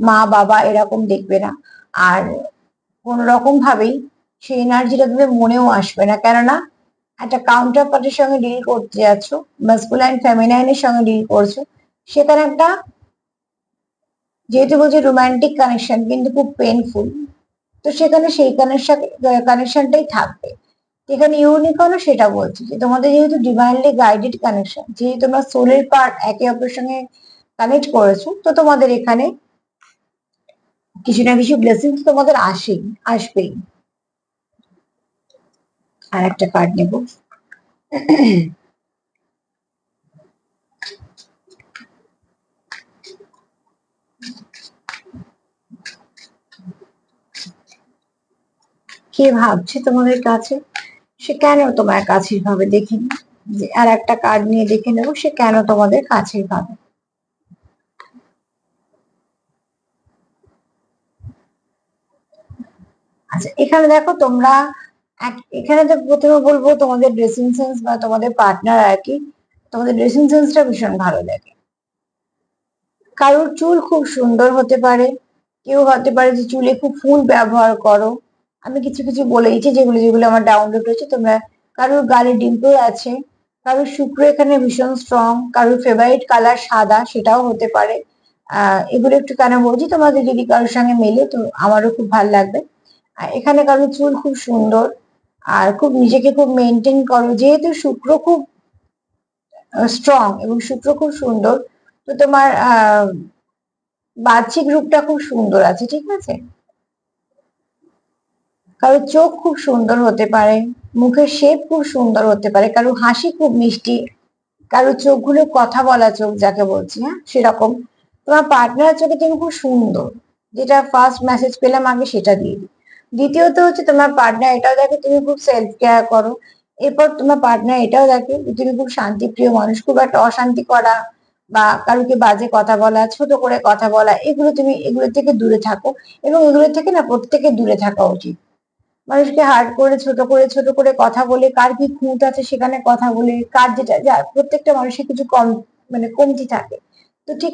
মা বাবা এরকম দেখবে না। আর কোন রকম ভাবেই সেই এনার্জিটা তাদের মনেও আসবে না, কেননা একটা কাউন্টার পার্টির সঙ্গে ডিল করতে যাচ্ছ, মাস্কুলাইন ফেমিনাইনের সঙ্গে ডিল করছো। সেখানে একটা, যেহেতু বলছি রোমান্টিক কানেকশন কিন্তু খুব পেনফুল, তো সেখানে সেই কানেকশনটাই থাকবে। এখানে ইউনিকর্নও সেটা বলছে যে তোমাদের যেহেতু ডিভাইনলি গাইডেড কানেকশন, যেহেতু তোমরা সোলের পার্ট একে অপরের সঙ্গে কানেক্ট করেছো, তো তোমাদের এখানে কিছু না কিছু ব্লেসিং তোমাদের আসবেই। আর একটা কার্ড নেব। কে ভাবছে তোমাদের কাছে, সে কেন তোমার কাছের ভাবে, দেখে নি। যে আর একটা কার্ড নিয়ে দেখে নেবো সে কেন তোমাদের কাছের ভাবে। আচ্ছা, এখানে দেখো তোমরা এখানে তো প্রথমে বলবো তোমাদের ড্রেসিং সেন্স বা তোমাদের পার্টনার আর কি, তোমাদের ড্রেসিং সেন্সটা ভীষণ ভালো লাগে। কারোর চুল খুব সুন্দর হতে পারে, কেউ হতে পারে যে চুলে খুব ফুল ব্যবহার করো। আমি কিছু কিছু বলেইছি যেগুলো যেগুলো আমার ডাউনলোড হয়েছে। তোমরা কারোর গালে ডিম্পল আছে, কারোর শুক্র এখানে ভীষণ স্ট্রং, কারোর ফেভারিট কালার সাদা, সেটাও হতে পারে। এগুলো একটু কেন বলছি, তোমাদের যদি কারোর সঙ্গে মেলে তো আমারও খুব ভালো লাগবে। আর এখানে কারোর চুল খুব সুন্দর, আর খুব নিজেকে খুব মেনটেন করো, যেহেতু শুক্র খুব স্ট্রং এবং শুক্র খুব সুন্দর, তো তোমার বাহ্যিক রূপটা খুব সুন্দর আছে, ঠিক আছে। কারো চোখ খুব সুন্দর হতে পারে, মুখের শেপ খুব সুন্দর হতে পারে, কারো হাসি খুব মিষ্টি, কারো চোখগুলো কথা বলা চোখ যাকে বলছি, হ্যাঁ সেরকম। তোমার পার্টনারের চোখে তুমি খুব সুন্দর, যেটা ফার্স্ট মেসেজ পেলাম আগে সেটা দিয়ে দিই। দ্বিতীয়ত হচ্ছে তোমার পার্টনার এটাও দেখে তুমি খুব সেলফ কেয়ার করো। এরপর তোমার পার্টনার এটাও দেখে যে তুমি খুব শান্তিপ্রিয় মানুষ, খুব একটা অশান্তি করা বা কারুকে বাজে কথা বলা, ছোট করে কথা বলা, এগুলো থেকে দূরে থাকো। এবং এগুলো থেকে না প্রত্যেকে দূরে থাকা উচিত। মানুষকে হার্ট করে ছোট করে কথা বলে, কার কি খুঁত আছে সেখানে কথা বলে, কার যেটা যা প্রত্যেকটা মানুষের কিছু কম মানে কমতি থাকে। তো ঠিক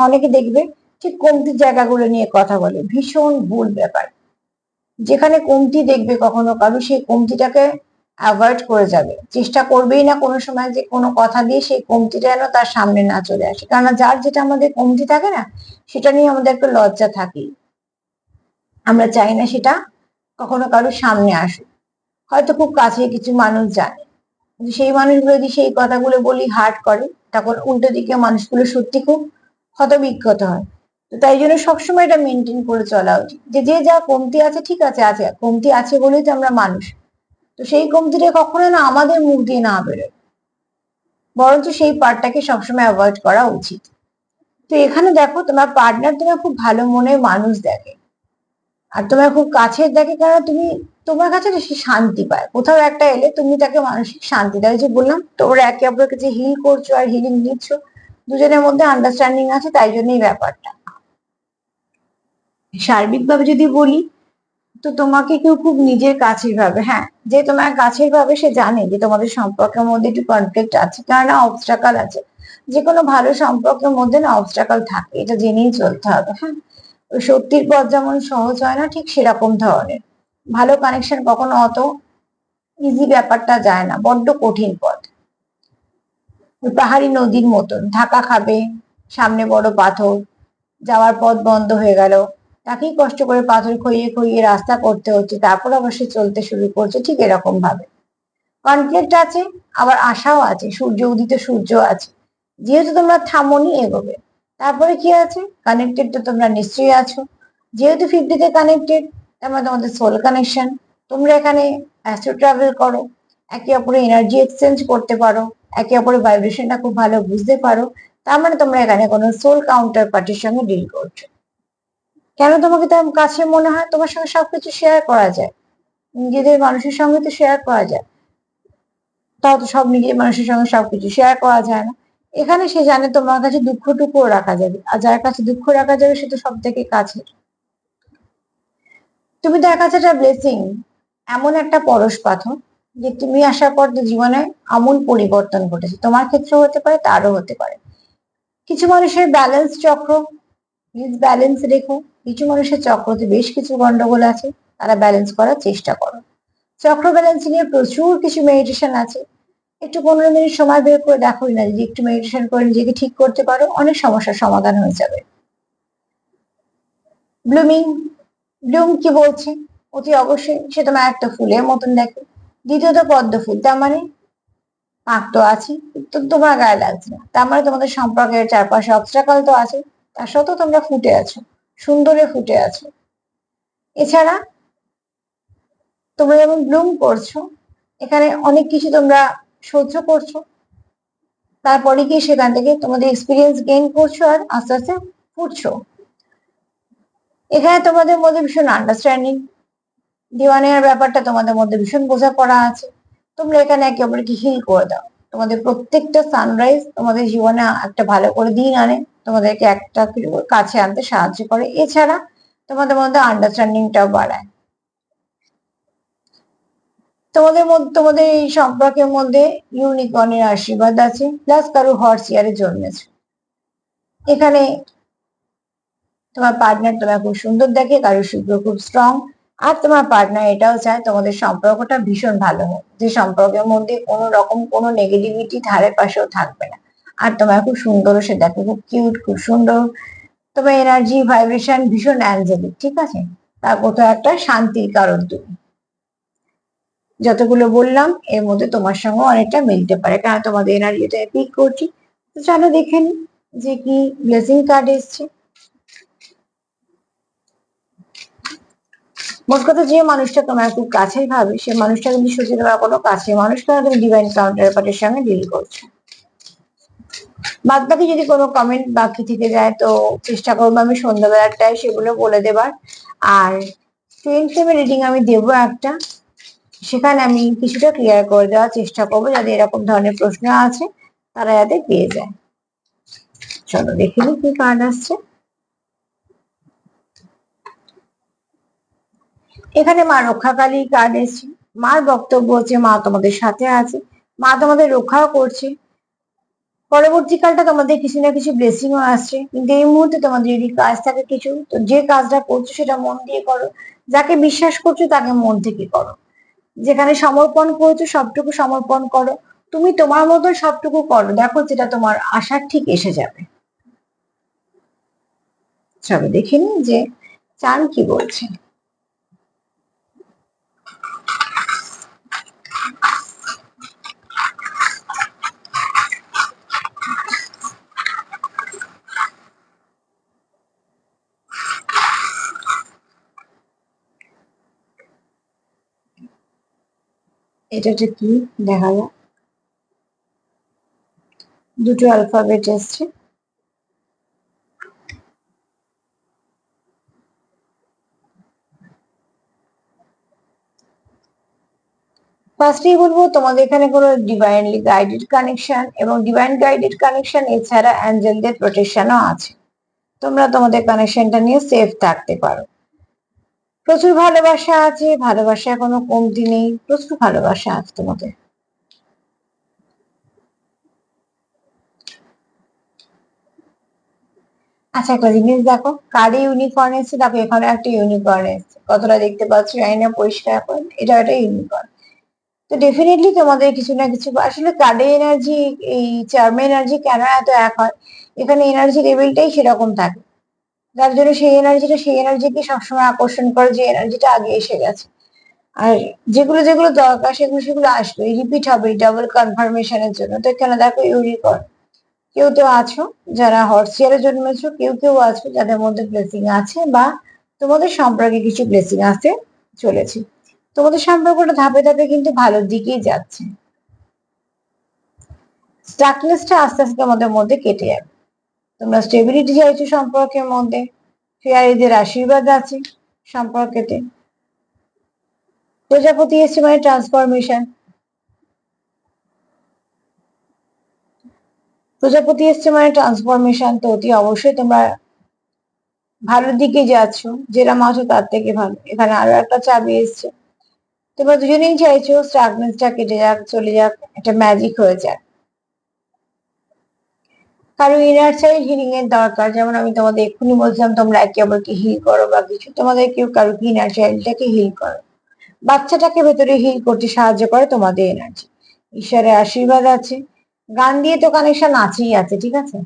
অনেকে দেখবে ঠিক কমতির জায়গাগুলো নিয়ে কথা বলে, ভীষণ ভুল ব্যাপার। যেখানে কমতি দেখবে কখনো কারো, সেই কমতিটাকে অ্যাভয়েড করে যাবে, চেষ্টা করবেই না কোনো সময় যে কোনো কথা দিয়ে সেই কমতিটা যেন তার সামনে না চলে আসে। কেননা যার যেটা আমাদের কমতি থাকে না, সেটা নিয়ে আমাদের একটা লজ্জা থাকেই, আমরা চাই না সেটা কখনো কারোর সামনে আসুক। হয়তো খুব কাছে কিছু মানুষ জানে, কিন্তু সেই মানুষগুলো যদি সেই কথাগুলো বলি হার্ট করে, তখন উল্টো দিকে মানুষগুলো সত্যি খুব হতবিক্ষত হয়। তো তাই জন্য সবসময় এটা মেনটেন করে চলা উচিত যে যে যা কমতি আছে ঠিক আছে, আছে কমতি আছে বলেই তো আমরা মানুষ। তো সেই কমতিটা কখনো না আমাদের মুখ দিয়ে না বেরোয়, বরঞ্চ সেই পার্টটাকে সবসময় অ্যাভয়েড করা উচিত। তো এখানে দেখো তোমার পার্টনার তোমার খুব ভালো মনের মানুষ দেখে, আর তোমার খুব কাছের দেখে, কারণ তুমি তোমার কাছে না সে শান্তি পায়। কোথাও একটা এলে তুমি তাকে মানসিক শান্তি দাও। এই যে বললাম তোমরা একে অপরকে যে হিল করছো আর হিলিং নিচ্ছ, দুজনের মধ্যে আন্ডারস্ট্যান্ডিং আছে, তাই জন্যই ব্যাপারটা। সার্বিকভাবে যদি বলি, তো তোমাকে কেউ খুব নিজের কাছের ভাবে, হ্যাঁ, যে তোমার কাছের ভাবে সে জানে যে তোমাদের সম্পর্কের মধ্যে একটু কনফ্লিক্ট আছে, কেননা অবস্ট্রাকল আছে। যে কোনো ভালো সম্পর্কের মধ্যে না অবস্ট্রাকল থাকে, এটা জেনেই চলতে হবে, হ্যাঁ। ওই সত্যির পথ যেমন সহজ হয় না, ঠিক সেরকম ধরনের ভালো কানেকশন কখনো অত ইজি ব্যাপারটা যায় না, বড্ড কঠিন পথ। ওই পাহাড়ি নদীর মতন ধাক্কা খাবে, সামনে বড় পাথর, যাওয়ার পথ বন্ধ হয়ে গেল, তাকেই কষ্ট করে পাথর খইয়ে খইয়ে রাস্তা করতে হচ্ছে, তারপর অবশ্যই চলতে শুরু করছে, ঠিক এরকম ভাবে কনফ্লিক্ট আছে, আবার আশাও আছে, সূর্য উদিত সূর্য আছে। যেহেতু তোমরা থামোনি, এগোবে। তারপরে কি আছে, কানেক্টেড তো তোমরা নিশ্চয়ই আছো। যেহেতু 50-তে কানেক্টেড, তার মানে তোমাদের সোল কানেকশন। তোমরা এখানে অ্যাস্ট্রো ট্রাভেল করো, একে অপরের এনার্জি এক্সচেঞ্জ করতে পারো, একে অপরের ভাইব্রেশনটা খুব ভালো বুঝতে পারো। তার মানে তোমরা এখানে কোনো সোল কাউন্টার পার্টির সঙ্গে ডিল করছো। কেন তোমাকে তার কাছে মনে হয়, তোমার সঙ্গে সবকিছু শেয়ার করা যায়, নিজেদের মানুষের সঙ্গে তো শেয়ার করা যায়। তাও তো সব নিজের মানুষের সঙ্গে সবকিছু শেয়ার করা যায় না। এখানে সে জানে তোমার কাছে দুঃখটুকুও রাখা যাবে, আর যার কাছে দুঃখ রাখা যাবে সে তো সব থেকে কাছের। তুমি তার কাছে একটা ব্লেসিং, এমন একটা পরশ পাথর, যে তুমি আসার পর তো জীবনে আমূল পরিবর্তন ঘটেছে, তোমার ক্ষেত্রেও হতে পারে, তারও হতে পারে। কিছু মানুষের ব্যালেন্স চক্র, প্লিজ ব্যালেন্স রেখো। কিছু মানুষের চক্রতে বেশ কিছু গন্ডগোল আছে, তারা ব্যালেন্স করার চেষ্টা করো। চক্র ব্যালেন্সিং এর প্রচুর কিছু মেডিটেশন আছে। একটু 15 মিনিট সময় বের করে দেখোই না, যদি একটু মেডিটেশন করে নিজেকে ঠিক করতে পারো, অনেক সমস্যার সমাধান হয়ে যাবে। ব্লুমিং, ব্লুম কি বলছে, অতি অবশ্যই সে তোমার একটা ফুলের মতন দেখে। দ্বিতীয়ত পদ্ম ফুল, তার মানে পাক তো আছে, তো তোমার গায়ে লাগছে না, তার মানে তোমাদের সম্পর্কের চারপাশে অবস্ট্রাকল তো আছে, তার সত্ত্বেও তোমরা ফুটে আছো, সুন্দরে ফুটে আছো। এছাড়া তোমরা যেমন ব্লুম করছো, এখানে অনেক কিছু তোমরা সহ্য করছো, তারপরে কি সেখান থেকে তোমাদের এক্সপিরিয়েন্স গেইন করছো আর আস্তে আস্তে ফুটছো। এখানে তোমাদের মধ্যে ভীষণ আন্ডারস্ট্যান্ডিং, দেওয়া নেওয়ার ব্যাপারটা তোমাদের মধ্যে ভীষণ বোঝাপড়া আছে। তোমরা এখানে একে অপরকে হিল করে দাও। তোমাদের প্রত্যেকটা সানরাইজ তোমাদের জীবনে একটা ভালো করে দিন আনে, তোমাদেরকে একটা কাছে আনতে সাহায্য করে। এছাড়া তোমাদের মধ্যে আন্ডারস্ট্যান্ডিংটাও বাড়ায়। তোমাদের এই সম্পর্কের মধ্যে ইউনিকর্নের আশীর্বাদ আছে, প্লাস কারো হর্স ইয়ারে জন্মেছে। এখানে তোমার পার্টনার তোমার খুব সুন্দর দেখে, কারো শুক্র খুব স্ট্রং, আর তোমার পার্টনার এটাও চায় তোমাদের সম্পর্কটা ভীষণ ভালো হোক, যে সম্পর্কের মধ্যে কোনো রকম কোনো নেগেটিভিটি ধারে পাশেও থাকবে না। আর তোমার খুব সুন্দর সে দেখো, খুব কিউট, খুব সুন্দর, তোমার এনার্জি ভাইব্রেশন ভীষণ অ্যাঞ্জেলিক, ঠিক আছে। তার কোথাও একটা শান্তির কারণ তুমি। যতগুলো বললাম এর মধ্যে তোমার সঙ্গে অনেকটা মিলতে পারে, কারণ তোমাদের এনার্জিটা পিক করছি। তো চলো দেখে নি যে কি ব্লেসিং কার্ড এসছে। মোট কথা, যে মানুষটা তোমার খুব কাছেই ভাবে সে মানুষটা কিন্তু সত্যি তোমার কোনো কাছে মানুষ, কারণ তুমি ডিভাইন কাউন্টার পার্টির সঙ্গে ডিল করছো। বাদ বাকি যদি কোনো কমেন্ট বাকি থেকে যায় তো চেষ্টা করবো আমি সন্ধ্যাবেলাটায় সেগুলো বলে দেবার। আর টুইন ফ্লেমের রিডিং আমি দেবো একটা, সেখানে আমি কিছুটা ক্লিয়ার করে দেওয়ার চেষ্টা করবো, যাদের এরকম ধরনের প্রশ্ন আছে তারা যাতে পেয়ে যায়। চলো দেখে নি কি কার্ড আসছে। এখানে মা রক্ষাকালী কার্ড এসছে। মার বক্তব্য হচ্ছে মা তোমাদের সাথে আছে, মা তোমাদের রক্ষাও করছে। পরবর্তীকালটা তোমাদের কিছু না কিছু ব্লেসিংও আসছে, কিন্তু এই মুহূর্তে তোমাদের যদি কাজ থাকে কিছু, তো যে কাজটা করছো সেটা মন দিয়ে করো, যাকে বিশ্বাস করছো তাকে মন থেকে করো, যেখানে সমর্পণ করছো সবটুকু সমর্পণ করো, তুমি তোমার মতো সবটুকু করো, দেখো যেটা তোমার আশার ঠিক এসে যাবে। চলো দেখে নি যে চান কি বলছে। এটা কি দেখা যায়, দুটো অ্যালফাবেট এসছে। ফার্স্টেই বলবো তোমাদের এখানে কোনো ডিভাইনলি গাইডেড কানেকশন, এবং ডিভাইন গাইডেড কানেকশন এছাড়া অ্যাঞ্জেলদের প্রোটেকশনও আছে। তোমরা তোমাদের কানেকশনটা নিয়ে সেফ থাকতে পারো। প্রচুর ভালোবাসা আছে, ভালোবাসা কোনো কমতি নেই, প্রচুর ভালোবাসা আছে তোমাদের। আচ্ছা, একটা জিনিস দেখো, কার্ডে ইউনিকর্ন এসছে, দেখো এখানে একটা ইউনিকর্ন এসছে, কতটা দেখতে পাচ্ছ জানি না পরিষ্কার এখন, এটা একটা ইউনিকর্ন। তো ডেফিনেটলি তোমাদের কিছু না কিছু, আসলে কার্ডে এনার্জি, এই চার্মে এনার্জি কেন এত এক হয়, এখানে এনার্জি লেভেলটাই সেরকম থাকে, যার জন্য সেই এনার্জিকে সবসময় আকর্ষণ করে, যে এনার্জিটা আগে এসে গেছে। আর যেগুলো যেগুলো দরকার সেগুলো সেগুলো আসবে, রিপিট হবে ডাবল কনফার্মেশনের জন্য। তো এখানে দেখো ইউনিকর্ন, কেউ তো আছো যারা হর্স ইয়ারে জন্মেছো, কেউ কেউ আছো যাদের মধ্যে ব্লেসিং আছে, বা তোমাদের সম্পর্কে কিছু ব্লেসিং আসতে চলেছে। তোমাদের সম্পর্কটা ধাপে ধাপে কিন্তু ভালোর দিকেই যাচ্ছে। স্টাকনেসটা আস্তে আস্তে তোমাদের মধ্যে কেটে যাবে, তোমরা স্টেবিলিটি চাইছো সম্পর্কের মধ্যে, ফেয়ারিদের আশীর্বাদ আছে সম্পর্কেতে। প্রজাপতি এসছে মানে ট্রান্সফরমেশন, প্রজাপতি এসছে মানে ট্রান্সফরমেশন, তো অতি অবশ্যই তোমরা ভালোর দিকে যাচ্ছ, যেরকম আছো তার থেকে ভালো। এখানে আরো একটা চাবি এসছে, তোমরা দুজনেই চাইছো স্টাকনেসটা কেটে যাক, চলে যাক, একটা ম্যাজিক হয়ে যাক। কারো ইনার চাইল্ড হিলিং এর দরকার, যেমন আমি তোমাদের এক্ষুনি বলছিলাম তোমরা একে অপরকে হিল করো বা কিছু, তোমাদের কেউ কারো ইনার চাইল্ডটাকে হিল করো, বাচ্চাটাকে ভেতরে হিল করতে সাহায্য করে তোমাদের এনার্জি। ঈশ্বরের আশীর্বাদ আছে, গান দিয়ে তো কানেকশন আছেই আছে, ঠিক আছে।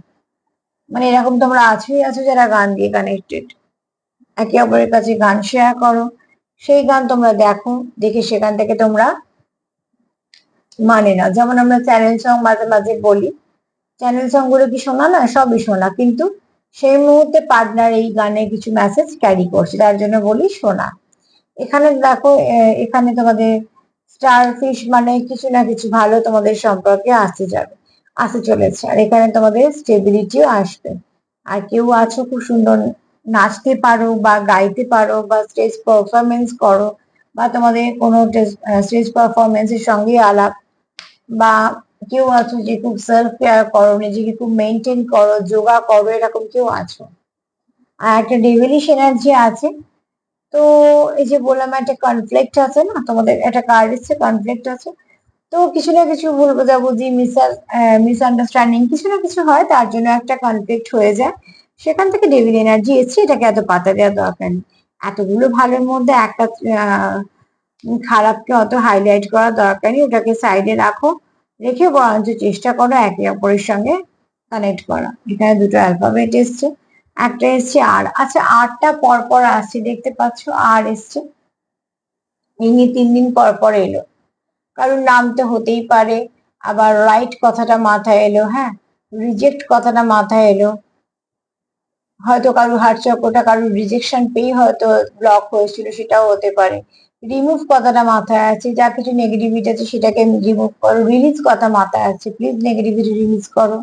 মানে এরকম তোমরা আছোই আছো যারা গান দিয়ে কানেক্টেড, একে অপরের কাছে গান শেয়ার করো, সেই গান তোমরা দেখো, দেখে সেখান থেকে তোমরা মানে না, যেমন আমরা চ্যানেল সং মাঝে মাঝে বলি, চ্যানেল সং গুলো কি শোনা না, সবই শোনা, কিন্তু সেই মুহূর্তে পার্টনার এই গানে কিছু মেসেজ ক্যারি করছে, তার জন্য বলি শোনা। এখানে দেখো, এখানে তোমাদের স্টার ফিশ মানে কিছু না কিছু ভালো তোমাদের সম্পর্কে আসতে চলেছে, আর এখানে তোমাদের স্টেবিলিটিও আসবে। আর কেউ আছো খুব সুন্দর নাচতে পারো বা গাইতে পারো বা স্টেজ পারফরমেন্স করো, বা তোমাদের কোনো স্টেজ পারফরমেন্সের সঙ্গে আলাপ, বা কেউ আছো যে খুব সেলফ কেয়ার করো, নিজেকে খুব মেনটেন করো, যোগা করো, এরকম কেউ আছো। আর একটা ডেভিলিশ এনার্জি আছে, তো এই যে বললাম একটা কনফ্লিক্ট আছে না, তোমাদের একটা কার্ড এসছে, কনফ্লিক্ট আছে। তো কিছু না কিছু ভুল বোঝাবুঝি, মিসআন্ডারস্ট্যান্ডিং কিছু না কিছু হয়, তার জন্য একটা কনফ্লিক্ট হয়ে যায়। সেখান থেকে ডেভিল এনার্জি এসছে, এটাকে এত পাতা দেওয়ার দরকার নেই। এতগুলো ভালোর মধ্যে একটা খারাপকে অত হাইলাইট করার দরকার নেই, ওটাকে সাইডে রাখো। রেখে বরঞ্চ চেষ্টা করো একে অপরের সঙ্গে কানেক্ট করা। এখানে দুটো অ্যালফাবেট এসছে, একটা এসছে আর। আচ্ছা, আরটা পর পর আসছে, দেখতে পাচ্ছ আর এসছে। ইনি 3 দিন পর পর এলো। কারোর নাম তো হতেই পারে, আবার রাইট কথাটা মাথায় এলো, হ্যাঁ, রিজেক্ট কথাটা মাথায় এলো। হয়তো কারোর হার্ট চক্রটা কারোর রিজেকশন পেয়ে হয়তো ব্লক হয়েছিল, সেটাও হতে পারে। রিমুভ কথাটা মাথায় আছে, যা কিছু নেগেটিভিটি আছে সেটাকে রিমুভ করো। রিলিজ কথা মাথায় আছে, প্লিজ নেগেটিভিটি রিলিজ করো।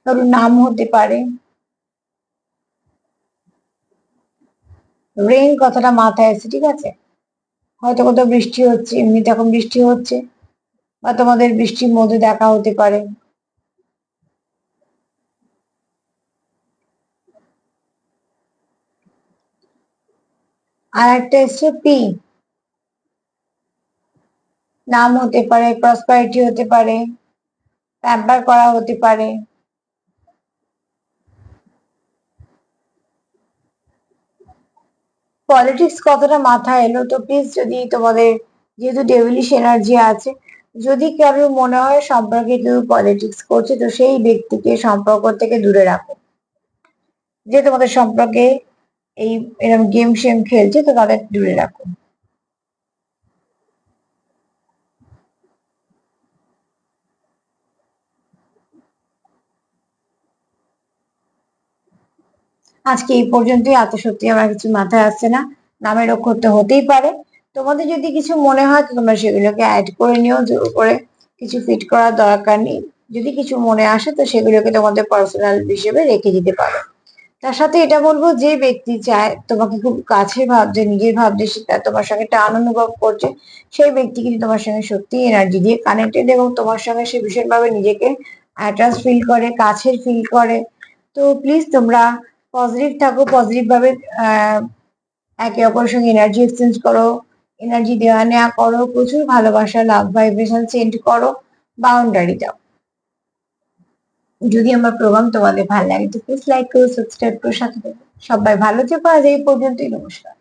কারোর নাম হতে পারে, রেইন কথাটা মাথায় আছে, ঠিক আছে। হয়তো কোথাও বৃষ্টি হচ্ছে, এমনিতে এখন বৃষ্টি হচ্ছে, বা তোমাদের বৃষ্টির মধ্যে দেখা হতে পারে। আর একটা এসছে পি, নাম হতে পারে, প্রসপারিটি হতে পারে, প্যাম্পার করা হতে পারে। পলিটিক্স কথাটা মাথায় এলো, তো প্লিজ যদি তোমাদের, যেহেতু ডেভিলিশ এনার্জি আছে, যদি কারোর মনে হয় সম্পর্কে কেউ পলিটিক্স করছে, তো সেই ব্যক্তিকে সম্পর্ক থেকে দূরে রাখো। যে তোমাদের সম্পর্কে এই এরকম গেম সেম খেলছে, তো তাদের দূরে রাখো। আজকে এই পর্যন্তই, এত সত্যি আমার কিছু মাথায় আসছে না। নামের অক্ষর তো হতেই পারে। তোমাদের যদি কিছু মনে হয় তো তোমরা সেগুলোকে অ্যাড করে নিও, জোর করে কিছু ফিট করার দরকার নেই। যদি কিছু মনে আসে তো সেগুলোকে তোমাদের পার্সোনাল হিসেবে রেখে দিতে পারো। তার সাথে এটা বলবো, যে ব্যক্তি চায় তোমাকে খুব কাছে ভাবছে, নিজের ভাবছে, সেটা তোমার সঙ্গে টান অনুভব করছে, সেই ব্যক্তি কিন্তু তোমার সঙ্গে সত্যি এনার্জি দিয়ে কানেক্টেড, এবং তোমার সঙ্গে সে ভীষণভাবে নিজেকে অ্যাটাচ ফিল করে, কাছের ফিল করে। তো প্লিজ তোমরা পজিটিভ থাকো, পজিটিভ ভাবে আহ একে অপরের সঙ্গে এনার্জি এক্সচেঞ্জ করো, এনার্জি দেওয়া নেওয়া করো, প্রচুর ভালোবাসা, লাভ ভাইব্রেশন সেন্ড করো, বাউন্ডারি দাও। যদি আমার প্রোগ্রাম তোমাদের ভালো লাগে তো প্লিজ লাইক করো, সাবস্ক্রাইব করো, সাথে থেকো। সবাই ভালো থেকো, আজ এই পর্যন্তই, নমস্কার।